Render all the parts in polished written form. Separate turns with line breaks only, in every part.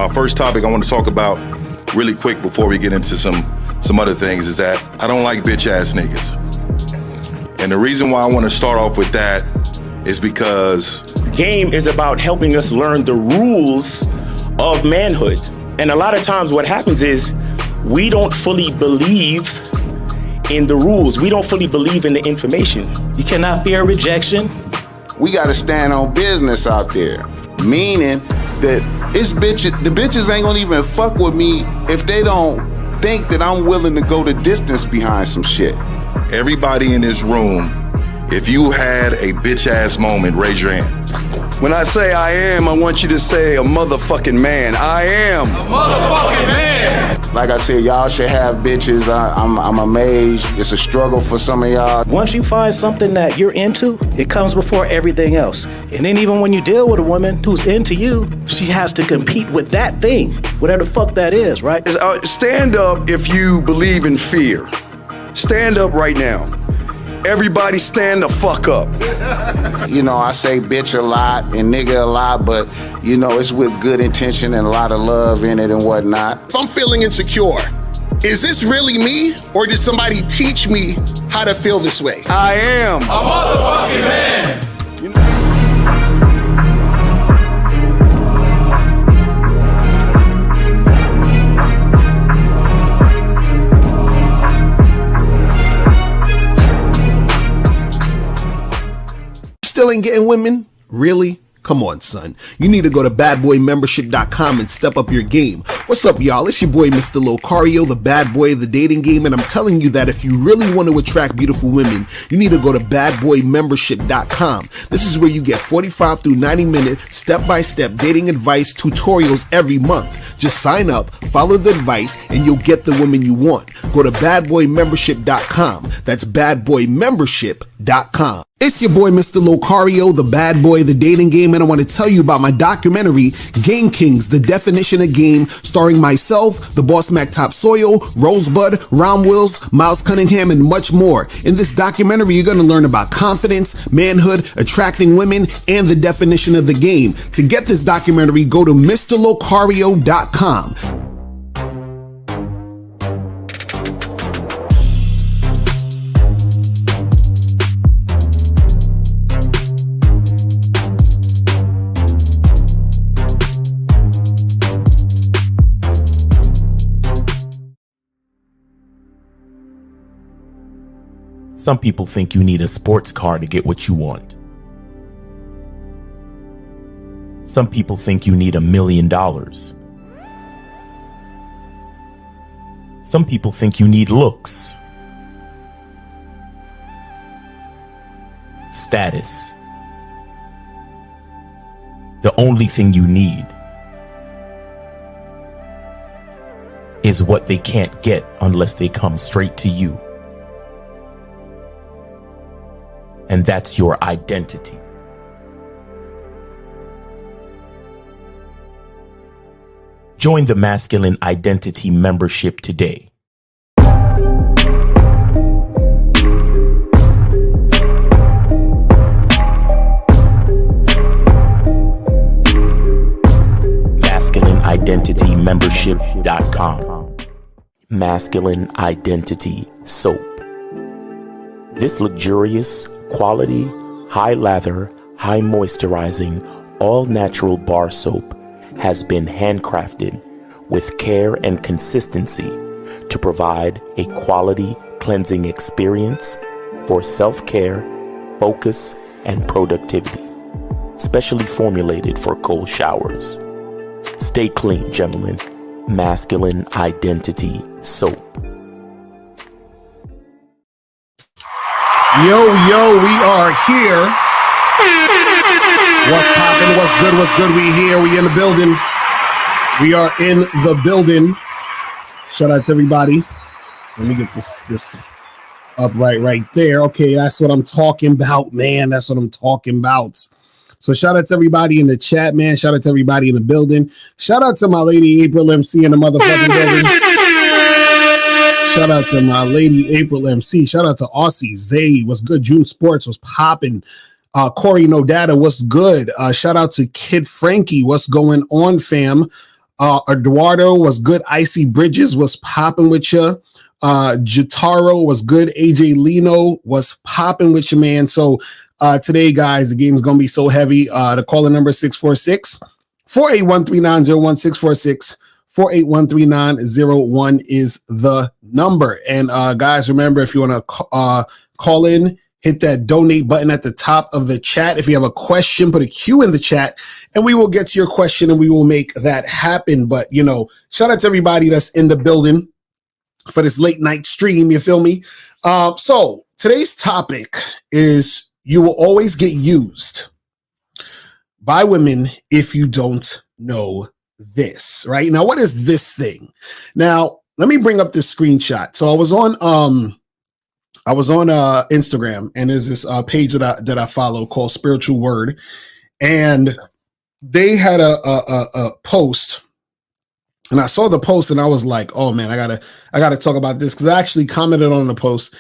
my first topic I want to talk about really quick before we get into some other things is that I don't like bitch ass niggas. And the reason why I want to start off with that is because
game is about helping us learn the rules of manhood. And a lot of times what happens is we don't fully believe in the rules. We don't fully believe in the information.
You cannot fear rejection.
We got to stand on business out there, meaning that the bitches ain't gonna even fuck with me if they don't think that I'm willing to go the distance behind some shit.
everybody in this room, if you had a bitch ass moment, raise your hand.
When I say I am, I want you to say a motherfucking man. I am a motherfucking man.
Like I said, y'all should have bitches. I'm amazed. It's a struggle for some of y'all.
Once you find something that you're into, it comes before everything else. And then even when you deal with a woman who's into you, she has to compete with that thing, whatever the fuck that is, right?
Stand up if you believe in fear. Stand up right now. Everybody stand the fuck up.
You know, I say bitch a lot and nigga a lot, but, you know, it's with good intention and a lot of love in it and whatnot.
If I'm feeling insecure, is this really me, or did somebody teach me how to feel this way?
I am a motherfucking man.
Still ain't getting women? Really? Come on, son. You need to go to badboymembership.com and step up your game. What's up, y'all? It's your boy, Mr. Locario, the bad boy of the dating game, and I'm telling you that if you really want to attract beautiful women, you need to go to badboymembership.com. This is where you get 45 through 90-minute step-by-step dating advice tutorials every month. Just sign up, follow the advice, and you'll get the women you want. Go to badboymembership.com. That's badboymembership.com. It's your boy, Mr. Locario, the bad boy of the dating game, and I want to tell you about my documentary, Game Kings, The Definition of Game, starring myself, the Boss Mac Topsoil, Rosebud, Ron Wills, Miles Cunningham, and much more. In this documentary, you're going to learn about confidence, manhood, attracting women, and the definition of the game. To get this documentary, go to MrLocario.com.
Some people think you need a sports car to get what you want. Some people think you need $1 million. Some people think you need looks, status. The only thing you need is what they can't get unless they come straight to you. And that's your identity. Join the Masculine Identity membership today. MasculineIdentityMembership.com. Masculine Identity Soap. This luxurious, quality, high lather, high moisturizing, all natural bar soap has been handcrafted with care and consistency to provide a quality cleansing experience for self-care, focus, and productivity. Specially formulated for cold showers. Stay clean, gentlemen. Masculine Identity Soap.
Yo, we are here. What's poppin'? What's good? What's good? We here. We in the building. We are in the building. Shout out to everybody. Let me get this up right there. Okay, that's what I'm talking about, man. That's what I'm talking about. So shout out to everybody in the chat, man. Shout out to everybody in the building. Shout out to my lady April MC in the motherfucking building. Shout out to my lady April MC. Shout out to Aussie Zay. What's good? June Sports was popping. Corey No Data. What's good? Shout out to Kid Frankie. What's going on, fam? Eduardo was good. Icy Bridges was popping with you. Jotaro was good. AJ Lino was popping with you, man. So today, guys, the game is going to be so heavy. The caller number is 646 481 3901 646 481 3901 is the number. And guys, remember, if you want to call in, hit that donate button at the top of the chat. If you have a question, put a Q in the chat and we will get to your question and we will make that happen. But, you know, shout out to everybody that's in the building for this late night stream. You feel me? So today's topic is you will always get used by women if you don't know this, right? Now, what is this thing? Now, let me bring up this screenshot. So I was on Instagram, and there's this page that I follow called Spiritual Word, and they had a post, and I saw the post, and I was like, oh man, I gotta talk about this because I actually commented on the post.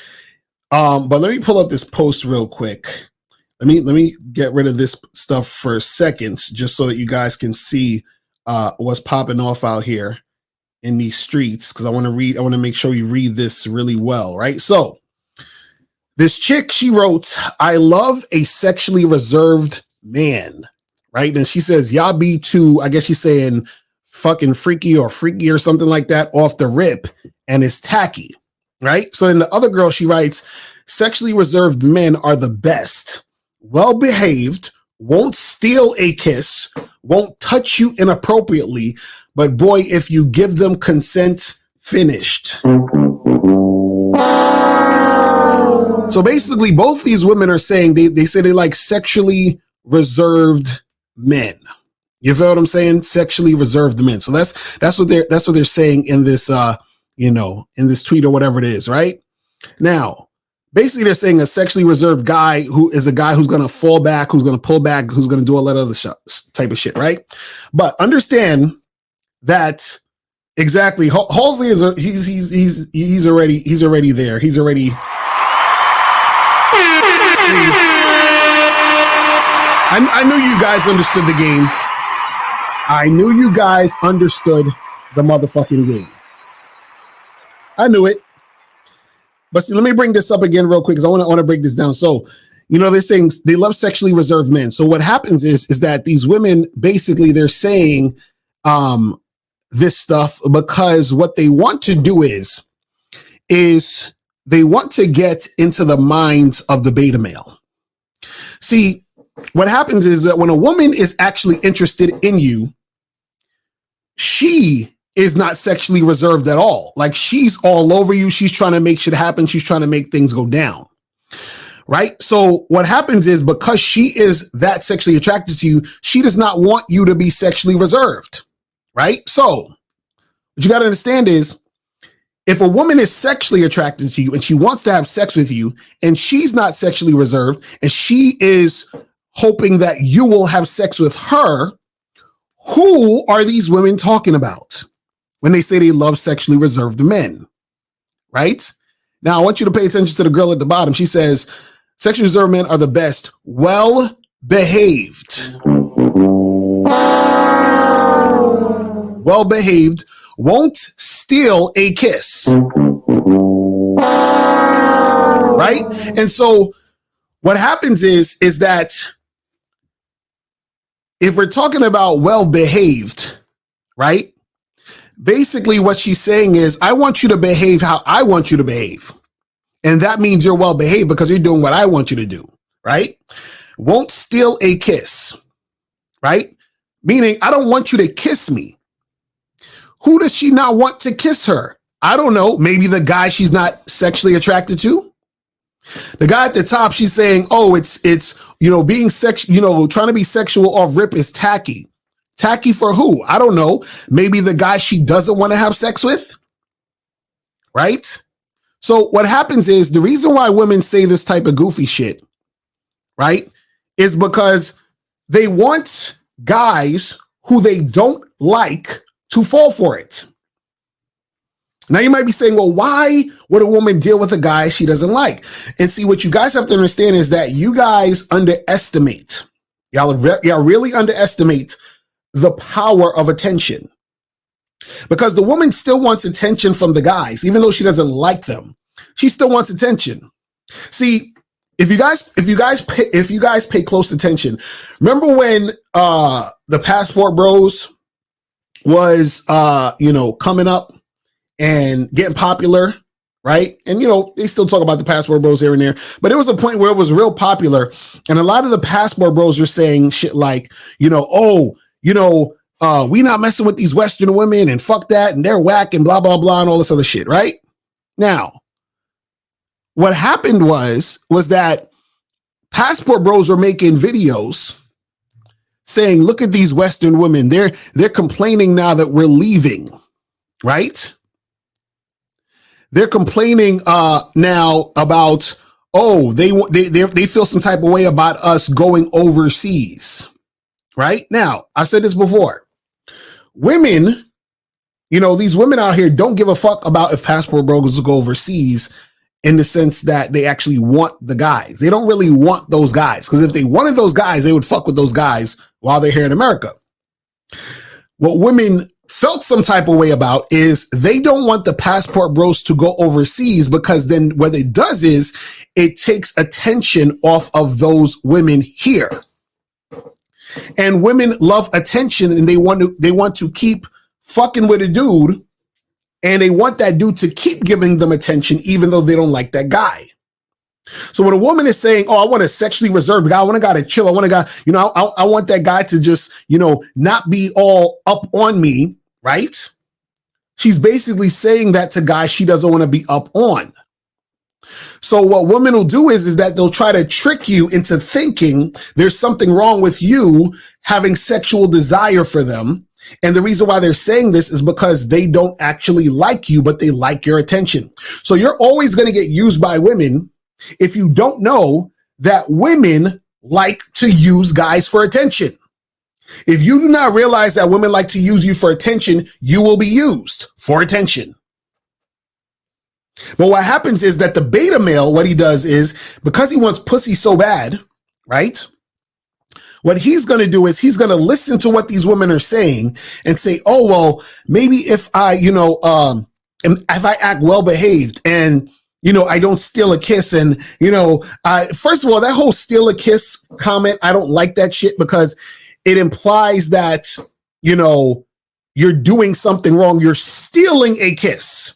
But let me pull up this post real quick. Let me get rid of this stuff for a second, just so that you guys can see what's popping off out here in these streets, because I want to make sure you read this really well, right? So this chick, she wrote, I love a sexually reserved man, right? And she says, y'all be too, I guess she's saying fucking freaky or something like that off the rip, and it's tacky, right? So then the other girl, she writes, sexually reserved men are the best, well-behaved, won't steal a kiss, won't touch you inappropriately, but boy, if you give them consent, finished. So basically, both these women are saying they say they like sexually reserved men. You feel what I'm saying? Sexually reserved men. So that's what they're saying in this in this tweet or whatever it is, right? Now, basically they're saying a sexually reserved guy who is a guy who's gonna fall back, who's gonna pull back, who's gonna do all that other type of shit, right? But understand that exactly Halsey is he's already there. He's already. I knew you guys understood the game. I knew you guys understood the motherfucking game. I knew it. But see, let me bring this up again real quick because I want to break this down. So, they're saying they love sexually reserved men. So what happens is that these women, basically, they're saying this stuff because what they want to do is they want to get into the minds of the beta male. See, what happens is that when a woman is actually interested in you, she is not sexually reserved at all. Like, she's all over you. She's trying to make shit happen. She's trying to make things go down. Right? So what happens is because she is that sexually attracted to you, she does not want you to be sexually reserved. Right? So what you got to understand is if a woman is sexually attracted to you and she wants to have sex with you and she's not sexually reserved and she is hoping that you will have sex with her, who are these women talking about when they say they love sexually reserved men? Right? Now, I want you to pay attention to the girl at the bottom. She says, sexually reserved men are the best, well-behaved. Well-behaved, won't steal a kiss. Right? And so what happens is that if we're talking about well-behaved, right? Basically what she's saying is, I want you to behave how I want you to behave. And that means you're well-behaved because you're doing what I want you to do, right? Won't steal a kiss, right? Meaning, I don't want you to kiss me. Who does she not want to kiss her? I don't know. Maybe the guy she's not sexually attracted to. The guy at the top, she's saying, oh, it's being trying to be sexual off rip is tacky. Tacky for who? I don't know. Maybe the guy she doesn't want to have sex with. Right? So what happens is the reason why women say this type of goofy shit, right, is because they want guys who they don't like to fall for it. Now you might be saying, well, why would a woman deal with a guy she doesn't like? And see, what you guys have to understand is that you guys underestimate, y'all really underestimate the power of attention, Because the woman still wants attention from the guys, even though she doesn't like them. She still wants attention. See, if you guys pay close attention, remember when the Passport Bros was coming up and getting popular, right? And they still talk about the Passport Bros here and there, but it was a point where it was real popular, and a lot of the Passport Bros were saying shit like, we not messing with these Western women and fuck that, and they're whack and blah blah blah and all this other shit, right? Now, what happened was that Passport Bros were making videos saying, look at these Western women. They're complaining now that we're leaving, right? They're complaining now about, they feel some type of way about us going overseas, right? Now, I've said this before. Women, these women out here don't give a fuck about if Passport Bros go overseas, in the sense that they actually want the guys. They don't really want those guys, because if they wanted those guys, they would fuck with those guys while they're here in America. What women felt some type of way about is they don't want the Passport Bros to go overseas, because then what it does is it takes attention off of those women here. And women love attention, and they want to keep fucking with a dude, and they want that dude to keep giving them attention, even though they don't like that guy. So when a woman is saying, I want a sexually reserved guy, I want a guy to chill, I want a guy, I want that guy to just, not be all up on me, right? She's basically saying that to guys she doesn't want to be up on. So what women will do is that they'll try to trick you into thinking there's something wrong with you having sexual desire for them. And the reason why they're saying this is because they don't actually like you, but they like your attention. So you're always going to get used by women if you don't know that women like to use guys for attention. If you do not realize that women like to use you for attention, you will be used for attention. But what happens is that the beta male, what he does is, because he wants pussy so bad, right? What he's going to do is he's going to listen to what these women are saying and say, maybe if I, if I act well behaved and, I don't steal a kiss. And, first of all, that whole steal a kiss comment, I don't like that shit, because it implies that, you're doing something wrong. You're stealing a kiss.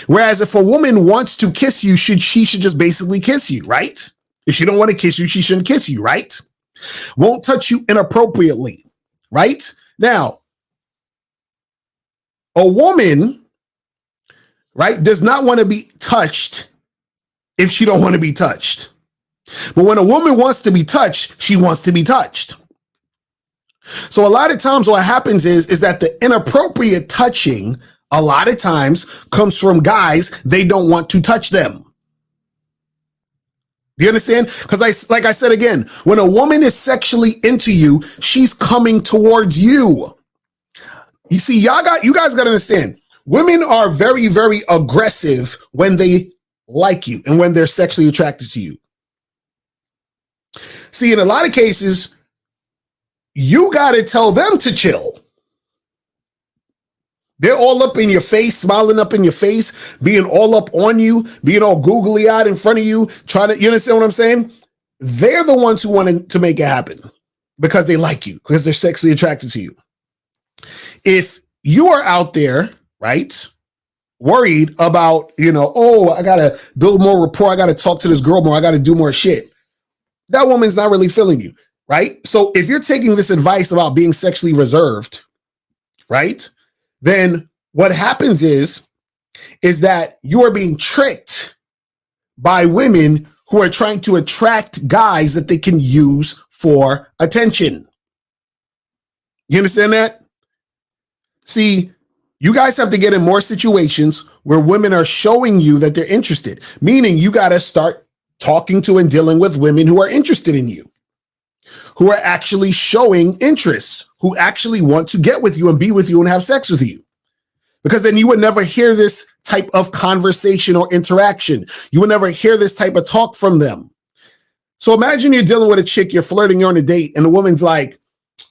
Whereas if a woman wants to kiss you, she should just basically kiss you, right? If she don't want to kiss you, she shouldn't kiss you, right? Won't touch you inappropriately, right? Now, a woman, right, does not want to be touched if she don't want to be touched. But when a woman wants to be touched, she wants to be touched. So a lot of times what happens is that the inappropriate touching a lot of times comes from guys they don't want to touch them. Do you understand? Because like I said again, when a woman is sexually into you, she's coming towards you. You see, you guys got to understand, women are very, very aggressive when they like you and when they're sexually attracted to you. See, in a lot of cases, you got to tell them to chill. They're all up in your face, smiling up in your face, being all up on you, being all googly eyed in front of you, you understand what I'm saying? They're the ones who want to make it happen because they like you, because they're sexually attracted to you. If you are out there, right, worried about, I got to build more rapport, I got to talk to this girl more, I got to do more shit, that woman's not really feeling you, right? So if you're taking this advice about being sexually reserved, right, then what happens is that you are being tricked by women who are trying to attract guys that they can use for attention. You understand that? See, you guys have to get in more situations where women are showing you that they're interested, meaning you got to start talking to and dealing with women who are interested in you, who are actually showing interest, who actually want to get with you and be with you and have sex with you. Because then you would never hear this type of conversation or interaction. You would never hear this type of talk from them. So imagine you're dealing with a chick, you're flirting, you're on a date, and the woman's like,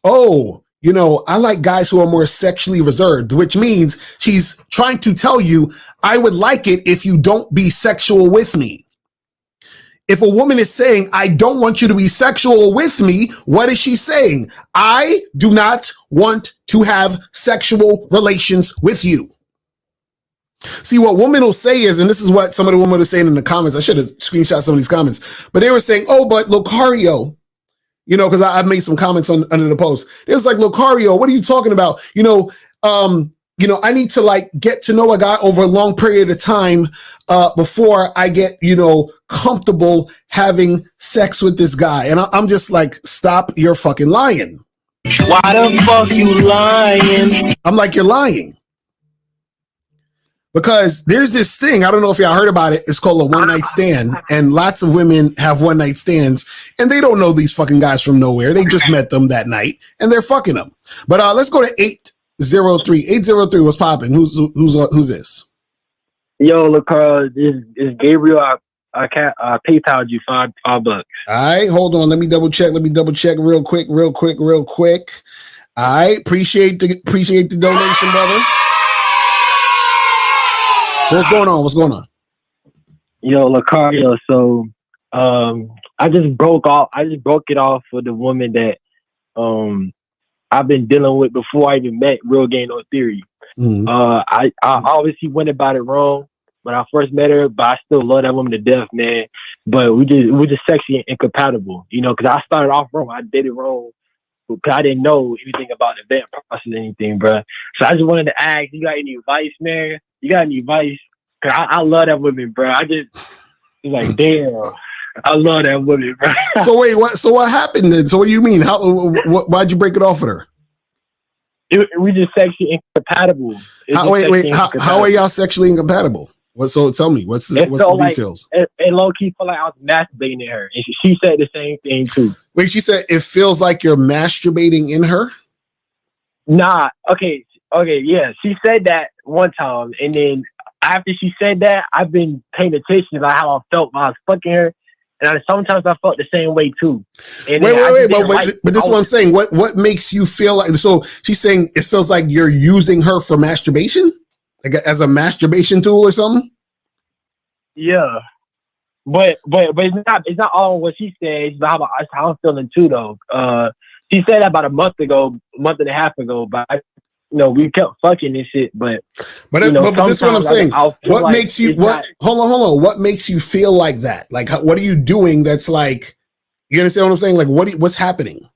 oh, you know, I like guys who are more sexually reserved, which means she's trying to tell you, I would like it if you don't be sexual with me. If a woman is saying, I don't want you to be sexual with me, what is she saying? I do not want to have sexual relations with you. See, what women will say is, and this is what some of the women are saying in the comments. I should have screenshot some of these comments, but they were saying, oh, but Locario, you know, because I've made some comments under the post. It was like, Locario, what are you talking about? I need to like get to know a guy over a long period of time before I get, comfortable having sex with this guy. And I'm just like, stop, you're fucking lying.
Why the fuck you lying?
I'm like, you're lying. Because there's this thing, I don't know if y'all heard about it, it's called a one-night stand, and lots of women have one-night stands, and they don't know these fucking guys from nowhere. They just met them that night, and they're fucking them. But let's go to 803. 803, what's popping? Who's this?
Yo, look, this is Gabriel. I PayPal'd you $5. All
right, hold on. Let me double check real quick. All right, appreciate the donation, brother. So what's going on?
Yo, Lucario. So I just broke it off for the woman that I've been dealing with before I even met Real Game No Theory.
Mm-hmm.
I obviously went about it wrong when I first met her, but I still love that woman to death, man. But we're just sexually incompatible, because I started off wrong. I did it wrong because I didn't know anything about the vet process or anything, bro. So I just wanted to ask, you got any advice, man? You got any advice? Cause I love that woman, bro. It's like, damn, I love that woman, bro.
So wait, what happened then? So what do you mean? Why'd you break it off with her?
We just sexually incompatible.
How are y'all sexually incompatible? So tell me, what's the details?
It low key felt like I was masturbating in her, and she said the same thing too.
Wait, she said it feels like you're masturbating in her?
Nah, okay, yeah. She said that one time, and then after she said that, I've been paying attention about how I felt while I was fucking her, and sometimes I felt the same way too. And
but this is what I'm saying. What makes you feel like? So she's saying it feels like you're using her for masturbation, like as a masturbation tool or something.
Yeah, but it's not all what she said. It's about how I'm feeling too, though. She said that about a month and a half ago, but we kept fucking this shit, but this is what I'm saying.
What makes you hold on? What makes you feel like that? Like, what are you doing that's like, you understand what I'm saying? Like, what's happening?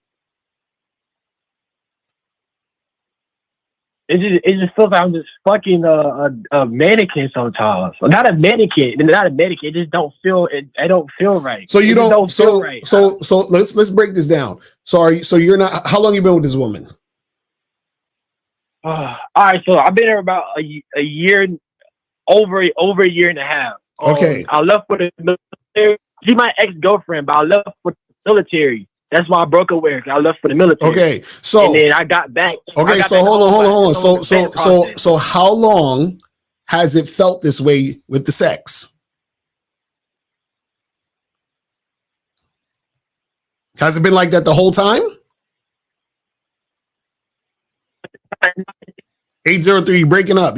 It just feels like I'm just fucking a mannequin sometimes. Not a mannequin. It just don't feel it. I don't feel right.
So you don't feel right. So let's break this down. So you're not. How long you been with this woman?
All right, so I've been here about a year, over a year and a half.
Okay.
I left for the military. She's my ex-girlfriend, but I left for the military. That's why I broke up with her. I left for the military.
Okay, so
and then I got back.
Okay, so hold on. So how long has it felt this way with the sex? Has it been like that the whole time? 803, you breaking up.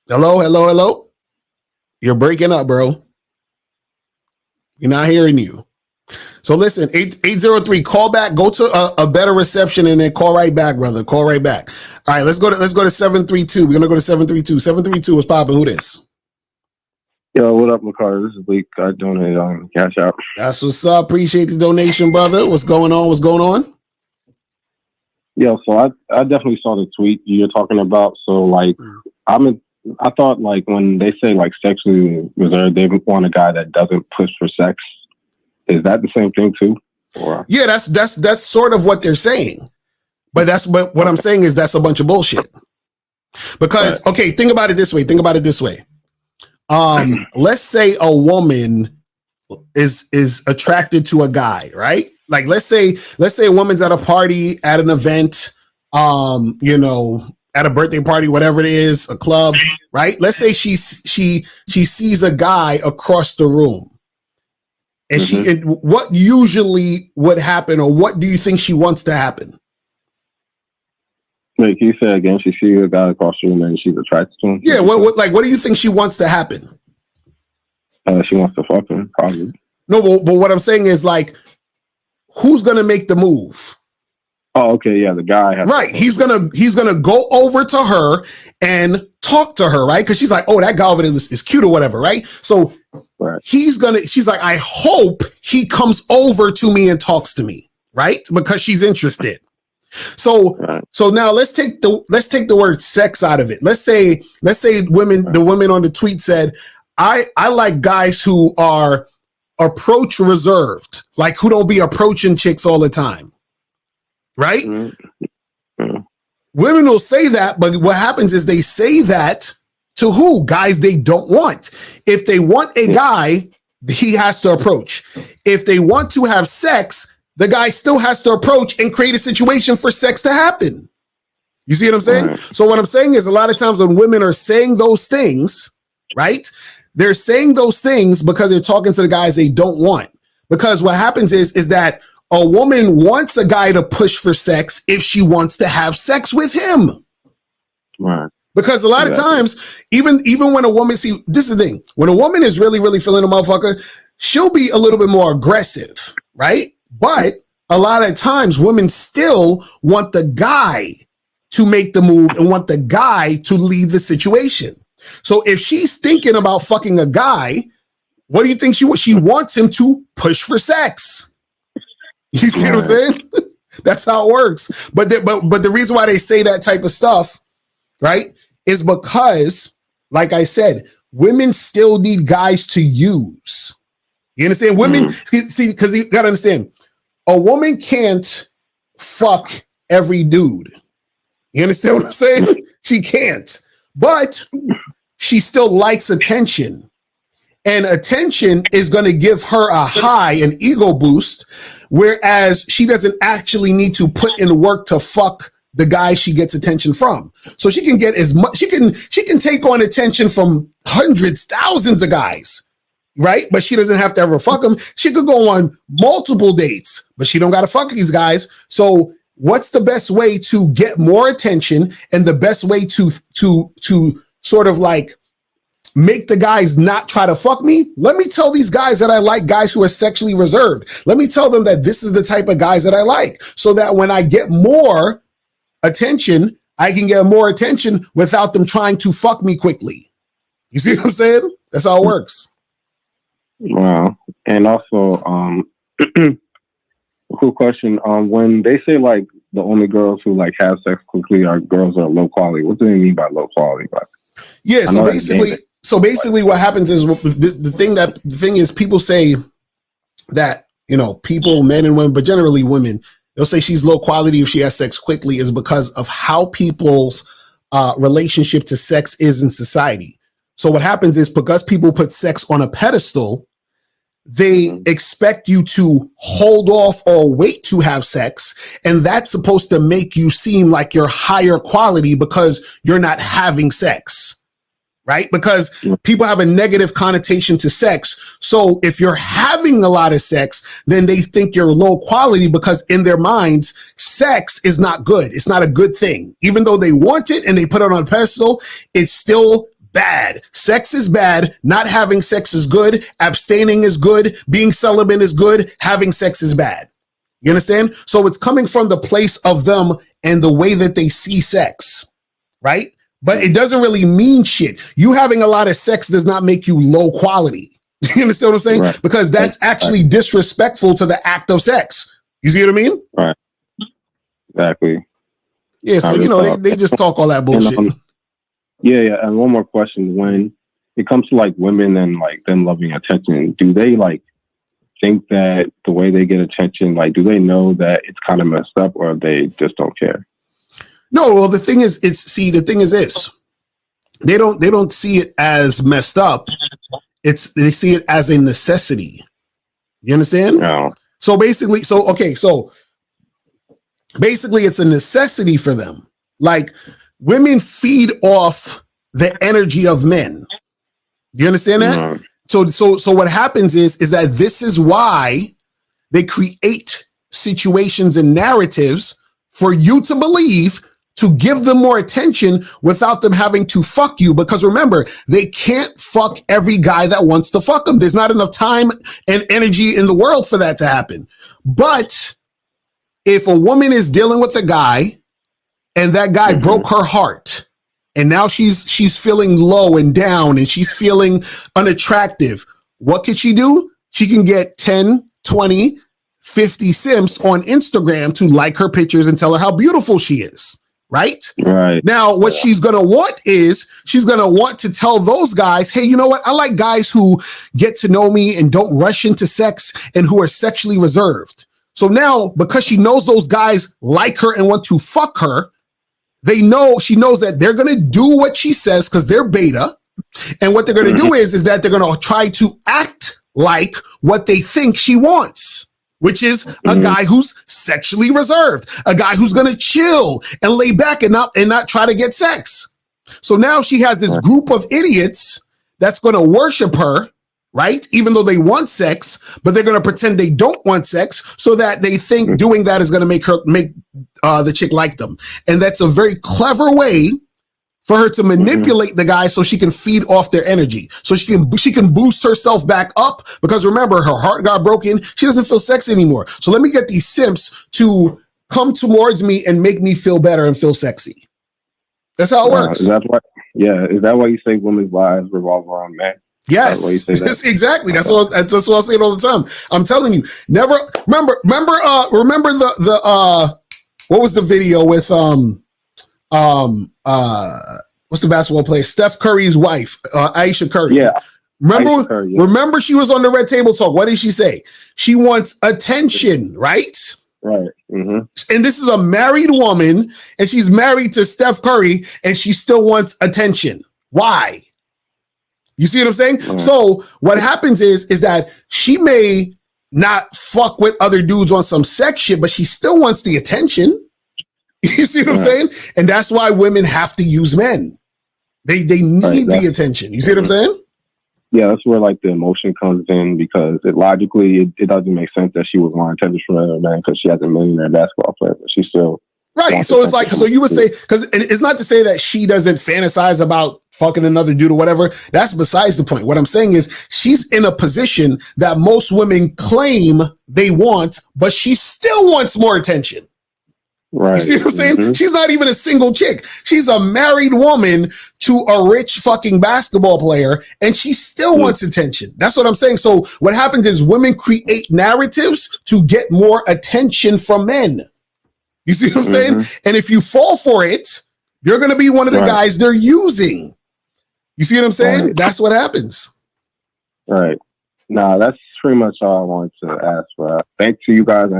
Hello. You're breaking up, bro. You're not hearing you. So listen, 803, call back, go to a better reception and then call right back, brother. Call right back. All right, let's go to 732. We're gonna go to 732. 732 is popping. Who this?
Yo, what up, McCarter? This is Leak. I donated on Cash App.
That's what's up. Appreciate the donation, brother. What's going on?
Yeah, so I definitely saw the tweet you're talking about. So like, I thought like when they say like sexually reserved, they want a guy that doesn't push for sex. Is that the same thing too? Or? Yeah, that's sort of what they're saying. But what I'm saying is that's a bunch of bullshit. Because okay, think about it this way. Let's say a woman is attracted to a guy, right? Like let's say a woman's at a party, at an event, at a birthday party, whatever it is, a club, right? Let's say she sees a guy across the room.
And and what usually would happen, or what do you think she wants to happen?
Like you said again, she sees a guy across the room and she's attracted to him.
Yeah, what do you think she wants to happen?
She wants to fuck him, probably.
No, but what I'm saying is, like, who's gonna make the move?
Oh, okay, yeah, the guy has
right. He's gonna go over to her and talk to her, right? Because she's like, oh, that guy over there is cute or whatever, right? So she's like, I hope he comes over to me and talks to me, right? Because she's interested. So now let's take the word sex out of it. Let's say the women on the tweet said, I like guys who are approach reserved, like who don't be approaching chicks all the time. Right? Women will say that, but what happens is they say that to who? Guys they don't want. If they want a guy, he has to approach. If they want to have sex, the guy still has to approach and create a situation for sex to happen. You see what I'm saying? So what I'm saying is, a lot of times when women are saying those things, right? They're saying those things because they're talking to the guys they don't want. Because what happens is that a woman wants a guy to push for sex if she wants to have sex with him.
Right.
Because a lot of times, even when a woman, see, this is the thing, when a woman is really, really feeling a motherfucker, she'll be a little bit more aggressive, right? But a lot of times women still want the guy to make the move and want the guy to lead the situation. So if she's thinking about fucking a guy, what do you think she wants him to push for sex? You see what I'm saying? That's how it works. But the reason why they say that type of stuff, right, is because, like I said, women still need guys to use. You understand? Women, see, because you gotta understand, a woman can't fuck every dude. You understand what I'm saying? She can't. But she still likes attention. And attention is going to give her a high, an ego boost, whereas she doesn't actually need to put in work to fuck the guy she gets attention from. So she can get as much, she can take on attention from hundreds, thousands of guys, right? But she doesn't have to ever fuck them. She could go on multiple dates, but she don't got to fuck these guys. So what's the best way to get more attention, and the best way to sort of like make the guys not try to fuck me? Let me tell these guys that I like guys who are sexually reserved. Let me tell them that this is the type of guys that I like, so that when I get more attention, I can get more attention without them trying to fuck me quickly. You see what I'm saying? That's how it works.
Wow. And also, cool question. When they say like the only girls who like have sex quickly are girls that are low quality, what do they mean by low quality? Like,
yeah, so basically what happens is, the thing is, people say that, you know, people, men and women, but generally women, they'll say she's low quality if she has sex quickly, is because of how people's relationship to sex is in society. So what happens is, because people put sex on a pedestal, they expect you to hold off or wait to have sex. And that's supposed to make you seem like you're higher quality because you're not having sex, right? Because people have a negative connotation to sex. So if you're having a lot of sex, then they think you're low quality, because in their minds, sex is not good. It's not a good thing. Even though they want it and they put it on a pedestal, it's still bad. Sex is bad. Not having sex is good. Abstaining is good. Being celibate is good. Having sex is bad. You understand? So it's coming from the place of them and the way that they see sex, right? But it doesn't really mean shit. You having a lot of sex does not make you low quality. You understand what I'm saying? Right. Because that's actually disrespectful to the act of sex. You see what I mean?
Right. Exactly.
Yeah, so, you know, they just talk all that bullshit.
Yeah. And one more question. When it comes to like women and like them loving attention, do they like think that the way they get attention, like, do they know that it's kind of messed up, or they just don't care?
No, well, the thing is this. They don't see it as messed up. They see it as a necessity. You understand?
No.
So basically, it's a necessity for them. Like, women feed off the energy of men. Do you understand that? So what happens is that this is why they create situations and narratives for you to believe, to give them more attention without them having to fuck you. Because remember, they can't fuck every guy that wants to fuck them. There's not enough time and energy in the world for that to happen. But if a woman is dealing with a guy and that guy broke her heart, and now she's feeling low and down and she's feeling unattractive, what can she do? She can get 10, 20, 50 simps on Instagram to like her pictures and tell her how beautiful she is. Right?
Right.
Now, what she's going to want is she's going to want to tell those guys, hey, you know what? I like guys who get to know me and don't rush into sex and who are sexually reserved. So now, because she knows those guys like her and want to fuck her, she knows that they're going to do what she says because they're beta. And what they're going to do is that they're going to try to act like what they think she wants, which is a guy who's sexually reserved, a guy who's going to chill and lay back and not try to get sex. So now she has this group of idiots that's going to worship her, right? Even though they want sex, but they're going to pretend they don't want sex so that they think doing that is going to make the chick like them. And that's a very clever way for her to manipulate the guy so she can feed off their energy. So she can boost herself back up because remember, her heart got broken. She doesn't feel sexy anymore. So let me get these simps to come towards me and make me feel better and feel sexy. That's how it works.
Is that why you say women's lives revolve around men?
Yes, exactly. That's what I say it all the time. I'm telling you, never remember the what was the video with what's the basketball player? Steph Curry's wife, Aisha Curry. Yeah. Remember she was on the Red Table Talk. What did she say? She wants attention, right?
Right.
And this is a married woman, and she's married to Steph Curry, and she still wants attention. Why? You see what I'm saying? So what happens is that she may not fuck with other dudes on some sex shit, but she still wants the attention. You see what I'm saying? And that's why women have to use men. They need the attention. You see what I'm saying?
Yeah, that's where like the emotion comes in because it doesn't make sense that she would want attention from another man because she has a millionaire basketball player, but she still
right. So it's like, so you would say, because it's not to say that she doesn't fantasize about fucking another dude or whatever. That's besides the point. What I'm saying is she's in a position that most women claim they want, but she still wants more attention. Right. You see what I'm saying? She's not even a single chick. She's a married woman to a rich fucking basketball player, and she still wants attention. That's what I'm saying. So what happens is women create narratives to get more attention from men. You see what I'm saying? And if you fall for it, you're going to be one of the guys they're using. You see what I'm saying? That's what happens.
Right. Nah, that's pretty much all I wanted to ask for. Thanks to you guys.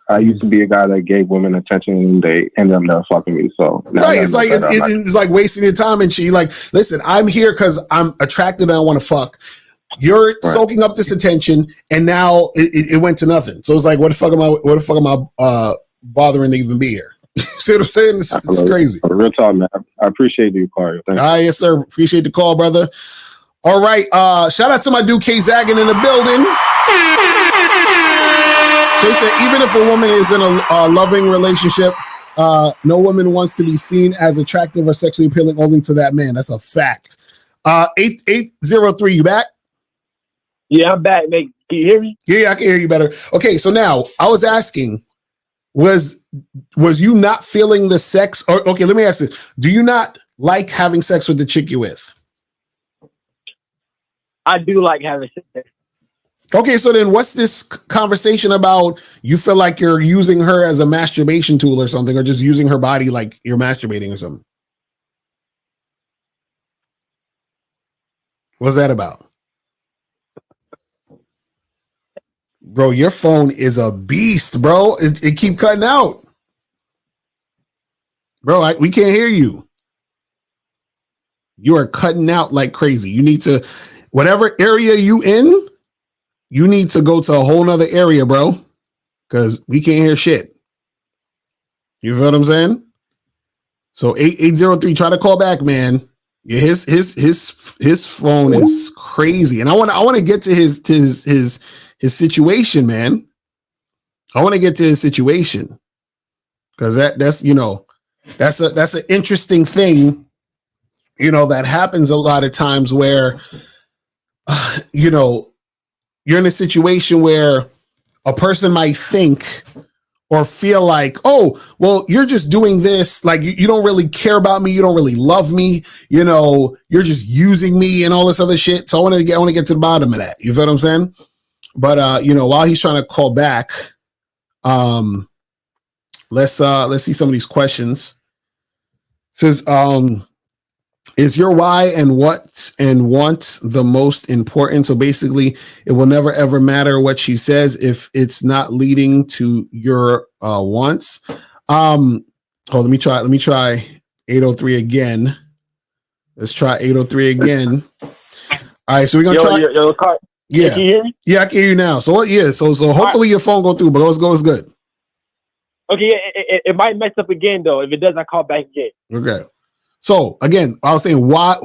I used to be a guy that gave women attention and they ended up never fucking me. So
it's like wasting your time and she like, listen, I'm here because I'm attracted and I want to fuck. You're soaking up this attention and now it went to nothing. So it's like, what the fuck am I bothering to even be here? See what I'm saying? It's crazy.
Real talk, man. I appreciate you, Corey.
Yes, sir. Appreciate the call, brother. All right. Shout out to my dude K Zaggin in the building. So he said, even if a woman is in a loving relationship, no woman wants to be seen as attractive or sexually appealing only to that man. That's a fact. 8803, you back?
Yeah, I'm back, mate. Can you hear me?
Yeah, I can hear you better. Okay, so now I was asking, was you not feeling the sex? Or okay, let me ask this: do you not like having sex with the chick you're with?
I do like having sex.
Okay, so then what's this conversation about? You feel like you're using her as a masturbation tool or something, or just using her body like you're masturbating or something? What's that about? Bro, your phone is a beast, bro. It keep cutting out. Bro, we can't hear you. You are cutting out like crazy. You need to, whatever area you in, you need to go to a whole nother area, bro. Because we can't hear shit. You feel what I'm saying? So 8803, try to call back, man. Yeah, his phone is crazy, and I want to get to his situation, man. I want to get to his situation because that's that's an interesting thing, that happens a lot of times where you're in a situation where a person might think or feel like, oh, well, you're just doing this. Like you don't really care about me. You don't really love me. You're just using me and all this other shit. So I want to get to the bottom of that. You feel what I'm saying? But, while he's trying to call back, let's see some of these questions. It says, is your why and what and want the most important? So basically, it will never ever matter what she says if it's not leading to your wants. Let me try 803 again. Let's try 803 again. All right, so we're gonna try.
Car,
yeah,
can you hear me?
Yeah, I can hear you now. So so hopefully your phone go through, but let's go. It's good.
Okay, it might mess up again though. If it does, I call back again.
Okay. So again, I was saying, why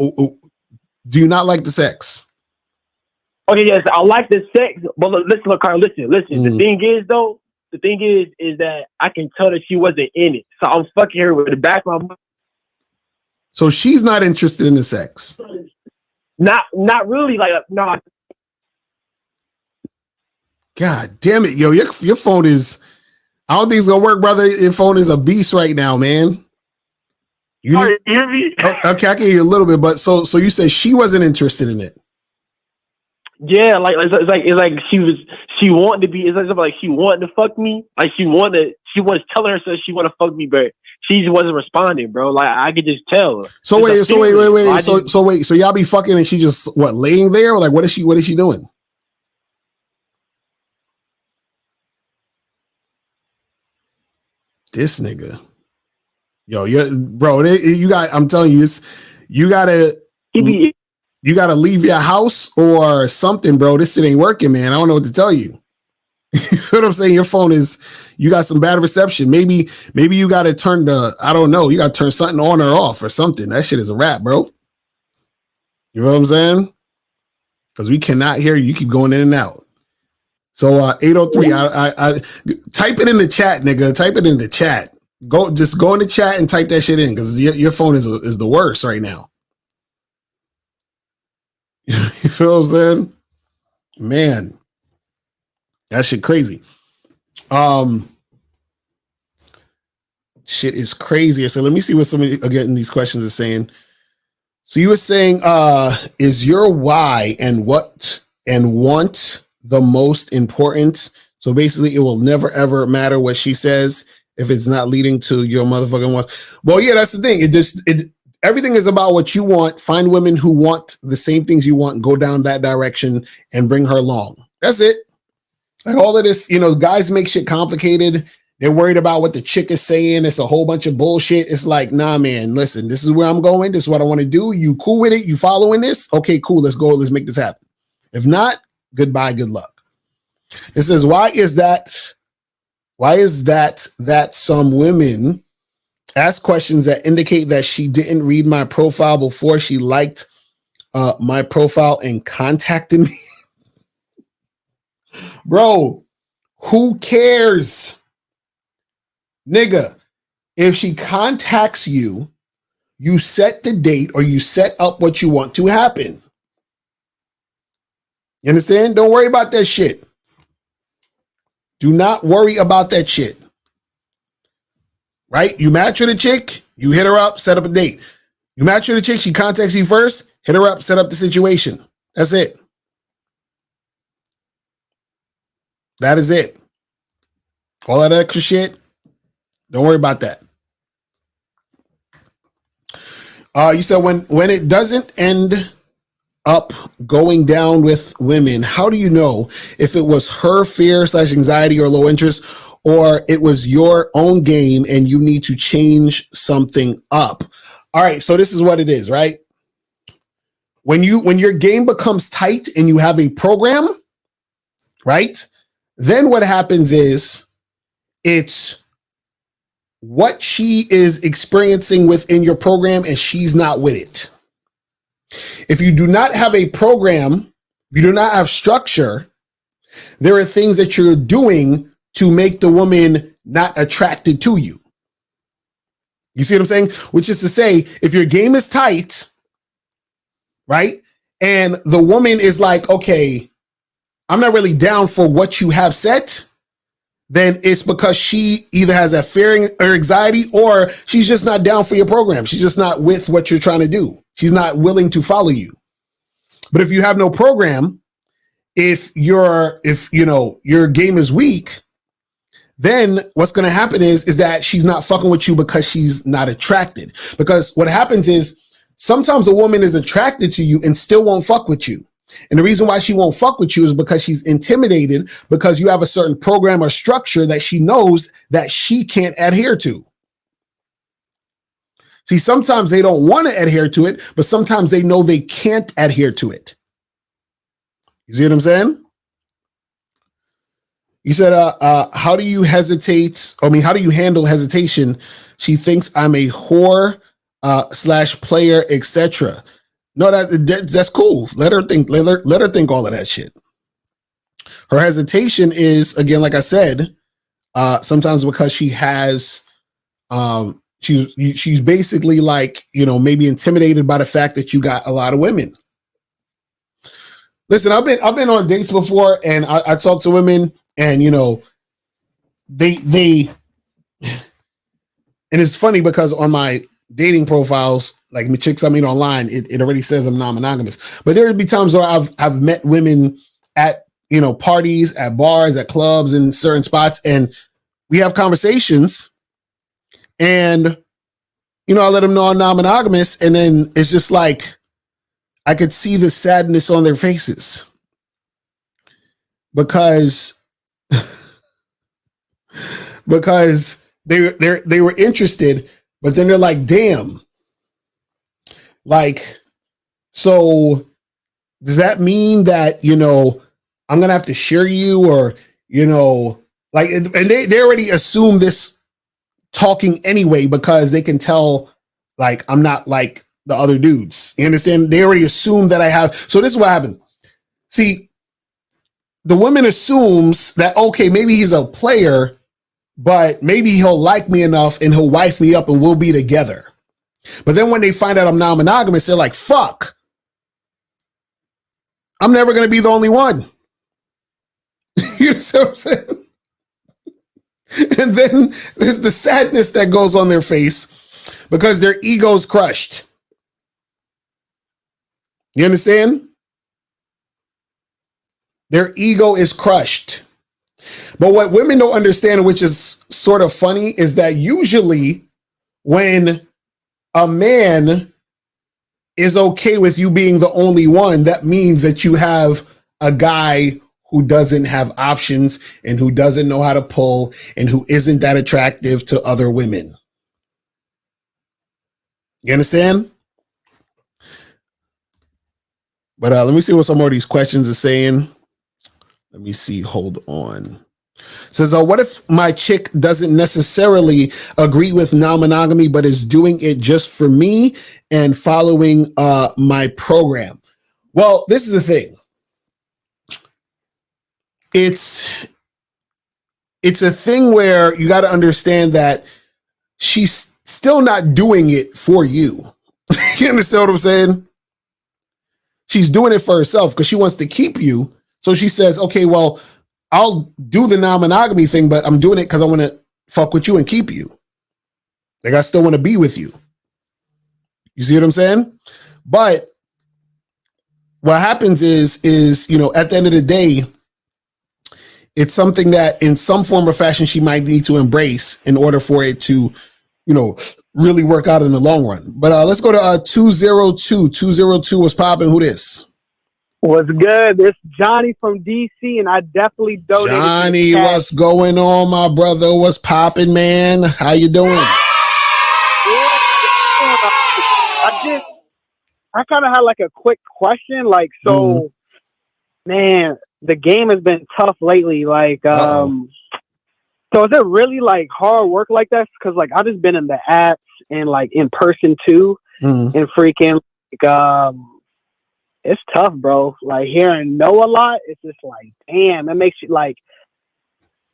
do you not like the sex?
Okay, yes, I like the sex, but look, Carl, listen. The thing is that I can tell that she wasn't in it, so I'm fucking her with the back of my mind.
So she's not interested in the sex.
Not really. Like no.
God damn it, yo, your phone is. I don't think it's gonna work, brother. Your phone is a beast right now, man. You hear me? Okay, I can hear you a little bit, but so you said she wasn't interested in it.
Yeah, it's like she wanted to be. It's like she wanted to fuck me. Like she was telling herself she want to fuck me, but she just wasn't responding, bro. Like I could just tell.
So wait. So y'all be fucking and she just laying there? Or like what is she doing? This nigga. Yo, bro, you got. I'm telling you this. You gotta leave your house or something, bro. This shit ain't working, man. I don't know what to tell you. You know what I'm saying? Your phone you got some bad reception. Maybe you got to turn I don't know. You got to turn something on or off or something. That shit is a wrap, bro. You know what I'm saying? Because we cannot hear you. You keep going in and out. So 803, I type it in the chat, nigga. Type it in the chat. Go in the chat and type that shit in because your phone is the worst right now. You feel what I'm saying? Man, that shit crazy. Shit is crazy. So let me see what somebody again these questions are saying. So you were saying, is your why and what and want the most important? So basically, it will never ever matter what she says if it's not leading to your motherfucking wants. Well, yeah, that's the thing. Everything is about what you want. Find women who want the same things you want, go down that direction and bring her along. That's it. Like all of this, guys make shit complicated. They're worried about what the chick is saying. It's a whole bunch of bullshit. It's like, nah, man, listen, this is where I'm going. This is what I want to do. You cool with it? You following this? Okay, cool. Let's go. Let's make this happen. If not, goodbye. Good luck. It says, why is that some women ask questions that indicate that she didn't read my profile before she liked my profile and contacted me? Bro, who cares? Nigga, if she contacts you, you set the date or you set up what you want to happen. You understand? Don't worry about that shit. Do not worry about that shit. Right? You match with a chick, you hit her up, set up a date. You match with a chick, she contacts you first, hit her up, set up the situation. That's it. That is it. All that extra shit, don't worry about that. You said when it doesn't end up going down with women, how do you know if it was her fear / anxiety or low interest, or it was your own game and you need to change something up? All right, so this is what it is, right? When your game becomes tight and you have a program, right? Then what happens is it's what she is experiencing within your program and she's not with it. If you do not have a program, you do not have structure, there are things that you're doing to make the woman not attracted to you. You see what I'm saying? Which is to say, if your game is tight, right? And the woman is like, okay, I'm not really down for what you have set, then it's because she either has that fear or anxiety, or she's just not down for your program. She's just not with what you're trying to do. She's not willing to follow you. But if you have no program, if your game is weak, then what's going to happen is that she's not fucking with you because she's not attracted. Because what happens is sometimes a woman is attracted to you and still won't fuck with you. And the reason why she won't fuck with you is because she's intimidated, because you have a certain program or structure that she knows that she can't adhere to. See, sometimes they don't want to adhere to it, but sometimes they know they can't adhere to it. You see what I'm saying? You said, how do you hesitate? How do you handle hesitation? She thinks I'm a whore / player, etc. No, that's cool. Let her think. Let her think all of that shit. Her hesitation is, again, like I said, sometimes because she has, she's basically like, maybe intimidated by the fact that you got a lot of women. Listen, I've been on dates before, and I talk to women. And they and it's funny because on my dating profiles, like the chicks I meet online, it already says I'm non-monogamous. But there would be times where I've met women at parties, at bars, at clubs, in certain spots, and we have conversations. And I let them know I'm non-monogamous, and then it's just like I could see the sadness on their faces because they were interested, but then they're like, damn, like, so does that mean that, I'm going to have to share you, or, like, and they already assume this talking anyway, because they can tell, like, I'm not like the other dudes. You understand? They already assume that I have. So this is what happens. See, the woman assumes that, okay, maybe he's a player, but maybe he'll like me enough and he'll wife me up and we'll be together. But then when they find out I'm non-monogamous, they're like, fuck, I'm never going to be the only one. You see what I'm saying? And then there's the sadness that goes on their face because their ego's crushed. You understand? Their ego is crushed. But what women don't understand, which is sort of funny, is that usually when a man is okay with you being the only one, that means that you have a guy who doesn't have options and who doesn't know how to pull and who isn't that attractive to other women. You understand? But let me see what some more of these questions are saying. Let me see. Hold on. It says, what if my chick doesn't necessarily agree with non-monogamy, but is doing it just for me and following my program? Well, this is the thing. It's a thing where you got to understand that she's still not doing it for you. You understand what I'm saying? She's doing it for herself because she wants to keep you. So she says, okay, well, I'll do the non-monogamy thing, but I'm doing it because I want to fuck with you and keep you. Like, I still want to be with you. You see what I'm saying? But what happens is, at the end of the day, it's something that in some form or fashion she might need to embrace in order for it to, really work out in the long run. But let's go to 202. 202 was popping. Who this?
What's good? It's Johnny from DC, and I definitely donated.
Johnny, what's going on, my brother? What's popping, man? How you doing?
I kind of had like a quick question. Like, so, man, the game has been tough lately. Like, so is it really like hard work like that? Because like I've just been in the apps and like in person too, and freaking like it's tough, bro. Like hearing no a lot, it's just like, damn, it makes you like,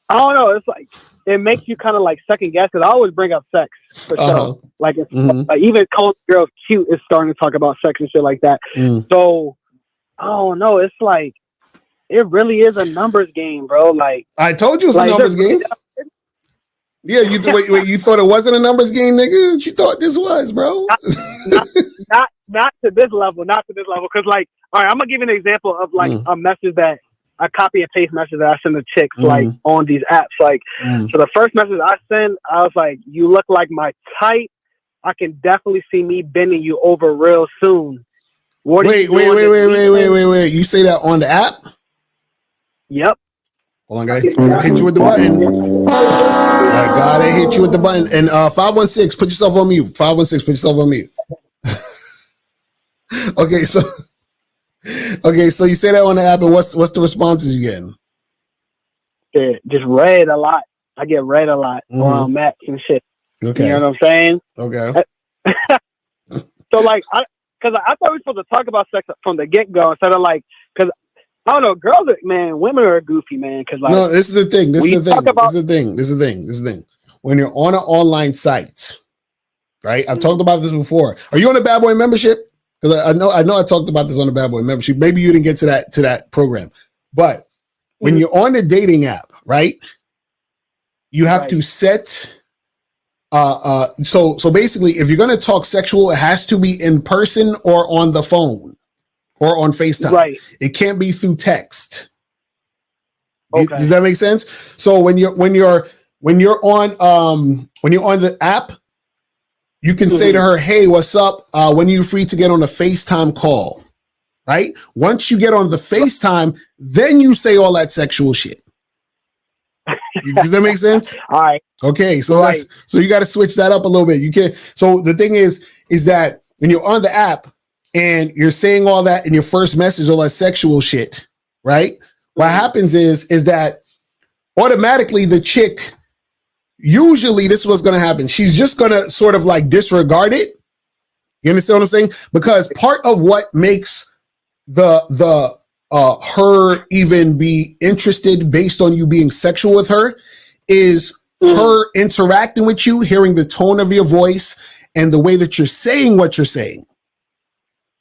I don't know. It's like it makes you kind of like second guess because I always bring up sex for sure. Like, it's, like even calling girls cute is starting to talk about sex and shit like that. So I don't know. It's like it really is a numbers game, bro. Like
I told you it's
like,
a numbers game. Yeah, you wait, you thought it wasn't a numbers game, nigga? What you thought this was, bro?
Not to this level, not to this level. Because like, all right, I'm gonna give you an example of like a message that a copy and paste message that I send to chicks like on these apps. Like, so the first message I send, I was like, "You look like my type. I can definitely see me bending you over real soon."
Wait. You say that on the app?
Yep.
Hold on, guys. I'm gonna hit you with the button. I gotta hit you with the button. And 516, put yourself on mute. 516, put yourself on mute. Okay, so you say that on the app, and what's the responses you getting?
Yeah, just read a lot. I get read a lot on maps and shit.
Okay.
You know what I'm saying?
Okay.
So like, because I thought we were supposed to talk about sex from the get go instead of like, because I don't know, girls, women are goofy, man. Because like,
no, this is the thing. This is the thing. When you're on an online site, right? I've talked about this before. Are you on a Bad Boy membership? Because I know I talked about this on the Bad Boy membership. Maybe you didn't get to that program, but when you're on the dating app, right? You have to set. So basically, if you're gonna talk sexual, it has to be in person or on the phone or on FaceTime.
Right.
It can't be through text.
Okay.
Does that make sense? So when you're on the app, you can say to her, "Hey, what's up? When are you free to get on a FaceTime call?" Right? Once you get on the FaceTime, then you say all that sexual shit. Does that make sense?
All right.
Okay, so so you got to switch that up a little bit. You can't. So the thing is that when you're on the app and you're saying all that in your first message, all that sexual shit, right? What happens is that automatically the chick, usually this is what's going to happen. She's just going to sort of like disregard it. You understand what I'm saying? Because part of what makes the her even be interested based on you being sexual with her is her interacting with you, hearing the tone of your voice and the way that you're saying what you're saying.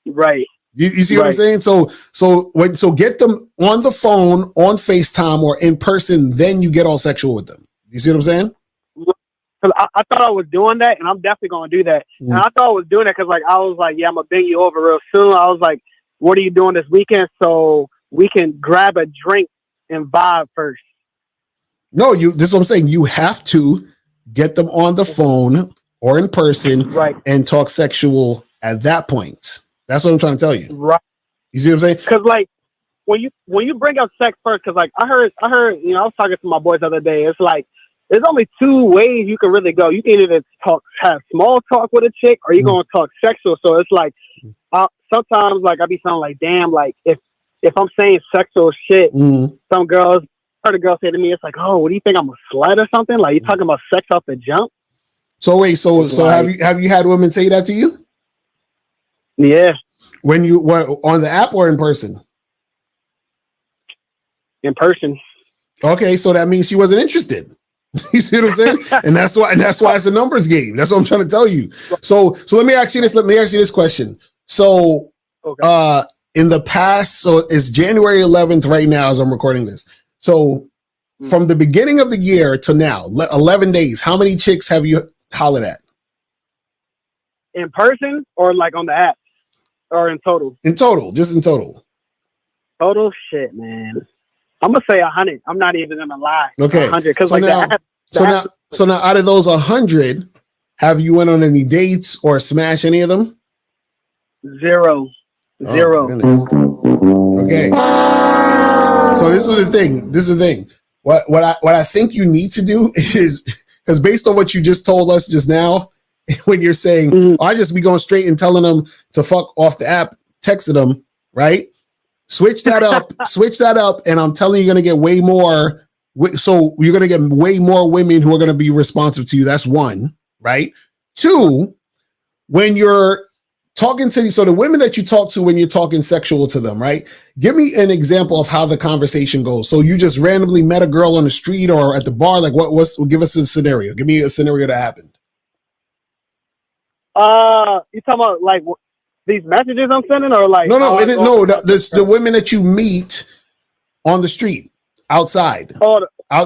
Right.
You see what I'm saying? So get them on the phone, on FaceTime, or in person, then you get all sexual with them. You see what I'm saying?
Because I thought I was doing that, and I'm definitely going to do that. And I thought I was doing that because, like, I was like, yeah, I'm going to bring you over real soon. I was like, what are you doing this weekend so we can grab a drink and vibe first?
No, this is what I'm saying. You have to get them on the phone or in person and talk sexual at that point. That's what I'm trying to tell you.
Right.
You see what I'm saying?
Because, like, when you bring up sex first, because, like, I heard, I was talking to my boys the other day. It's like, there's only two ways you can really go. You can either have small talk with a chick, or you're going to talk sexual. So it's like, sometimes, like, I be feeling like, damn, like, if I'm saying sexual shit, some girls, heard a girl say to me, it's like, oh, what do you think, I'm a slut or something? Like, you talking about sex off the jump?
So wait, so like, have you had women say that to you?
Yeah.
When you were on the app or in person?
In person.
Okay, so that means she wasn't interested. You see what I'm saying? and that's why it's a numbers game. That's what I'm trying to tell you. So let me ask you this question. So in the past, so it's January 11th right now as I'm recording this. So from the beginning of the year to now, 11 days, how many chicks have you hollered at?
In person or like on the app? Or in total?
In total, just in total.
Total shit, man. I'm gonna say 100. I'm not even gonna lie.
Okay,
100. Because
so now, so now, out of those 100, have you went on any dates or smashed any of them?
Zero.
Okay. So this is the thing. What I think you need to do is, because based on what you just told us just now, when you're saying, I just be going straight and telling them to fuck off the app, texting them, right? Switch that up, and I'm telling you, you're gonna get way more. So you're gonna get way more women who are gonna be responsive to you. That's one, right? Two, when you're talking to, so the women that you talk to when you're talking sexual to them, right? Give me an example of how the conversation goes. So you just randomly met a girl on the street or at the bar. Like give us a scenario. Give me a scenario that happened.
You talking about like these messages I'm sending, or like
the women that you meet on the street, outside.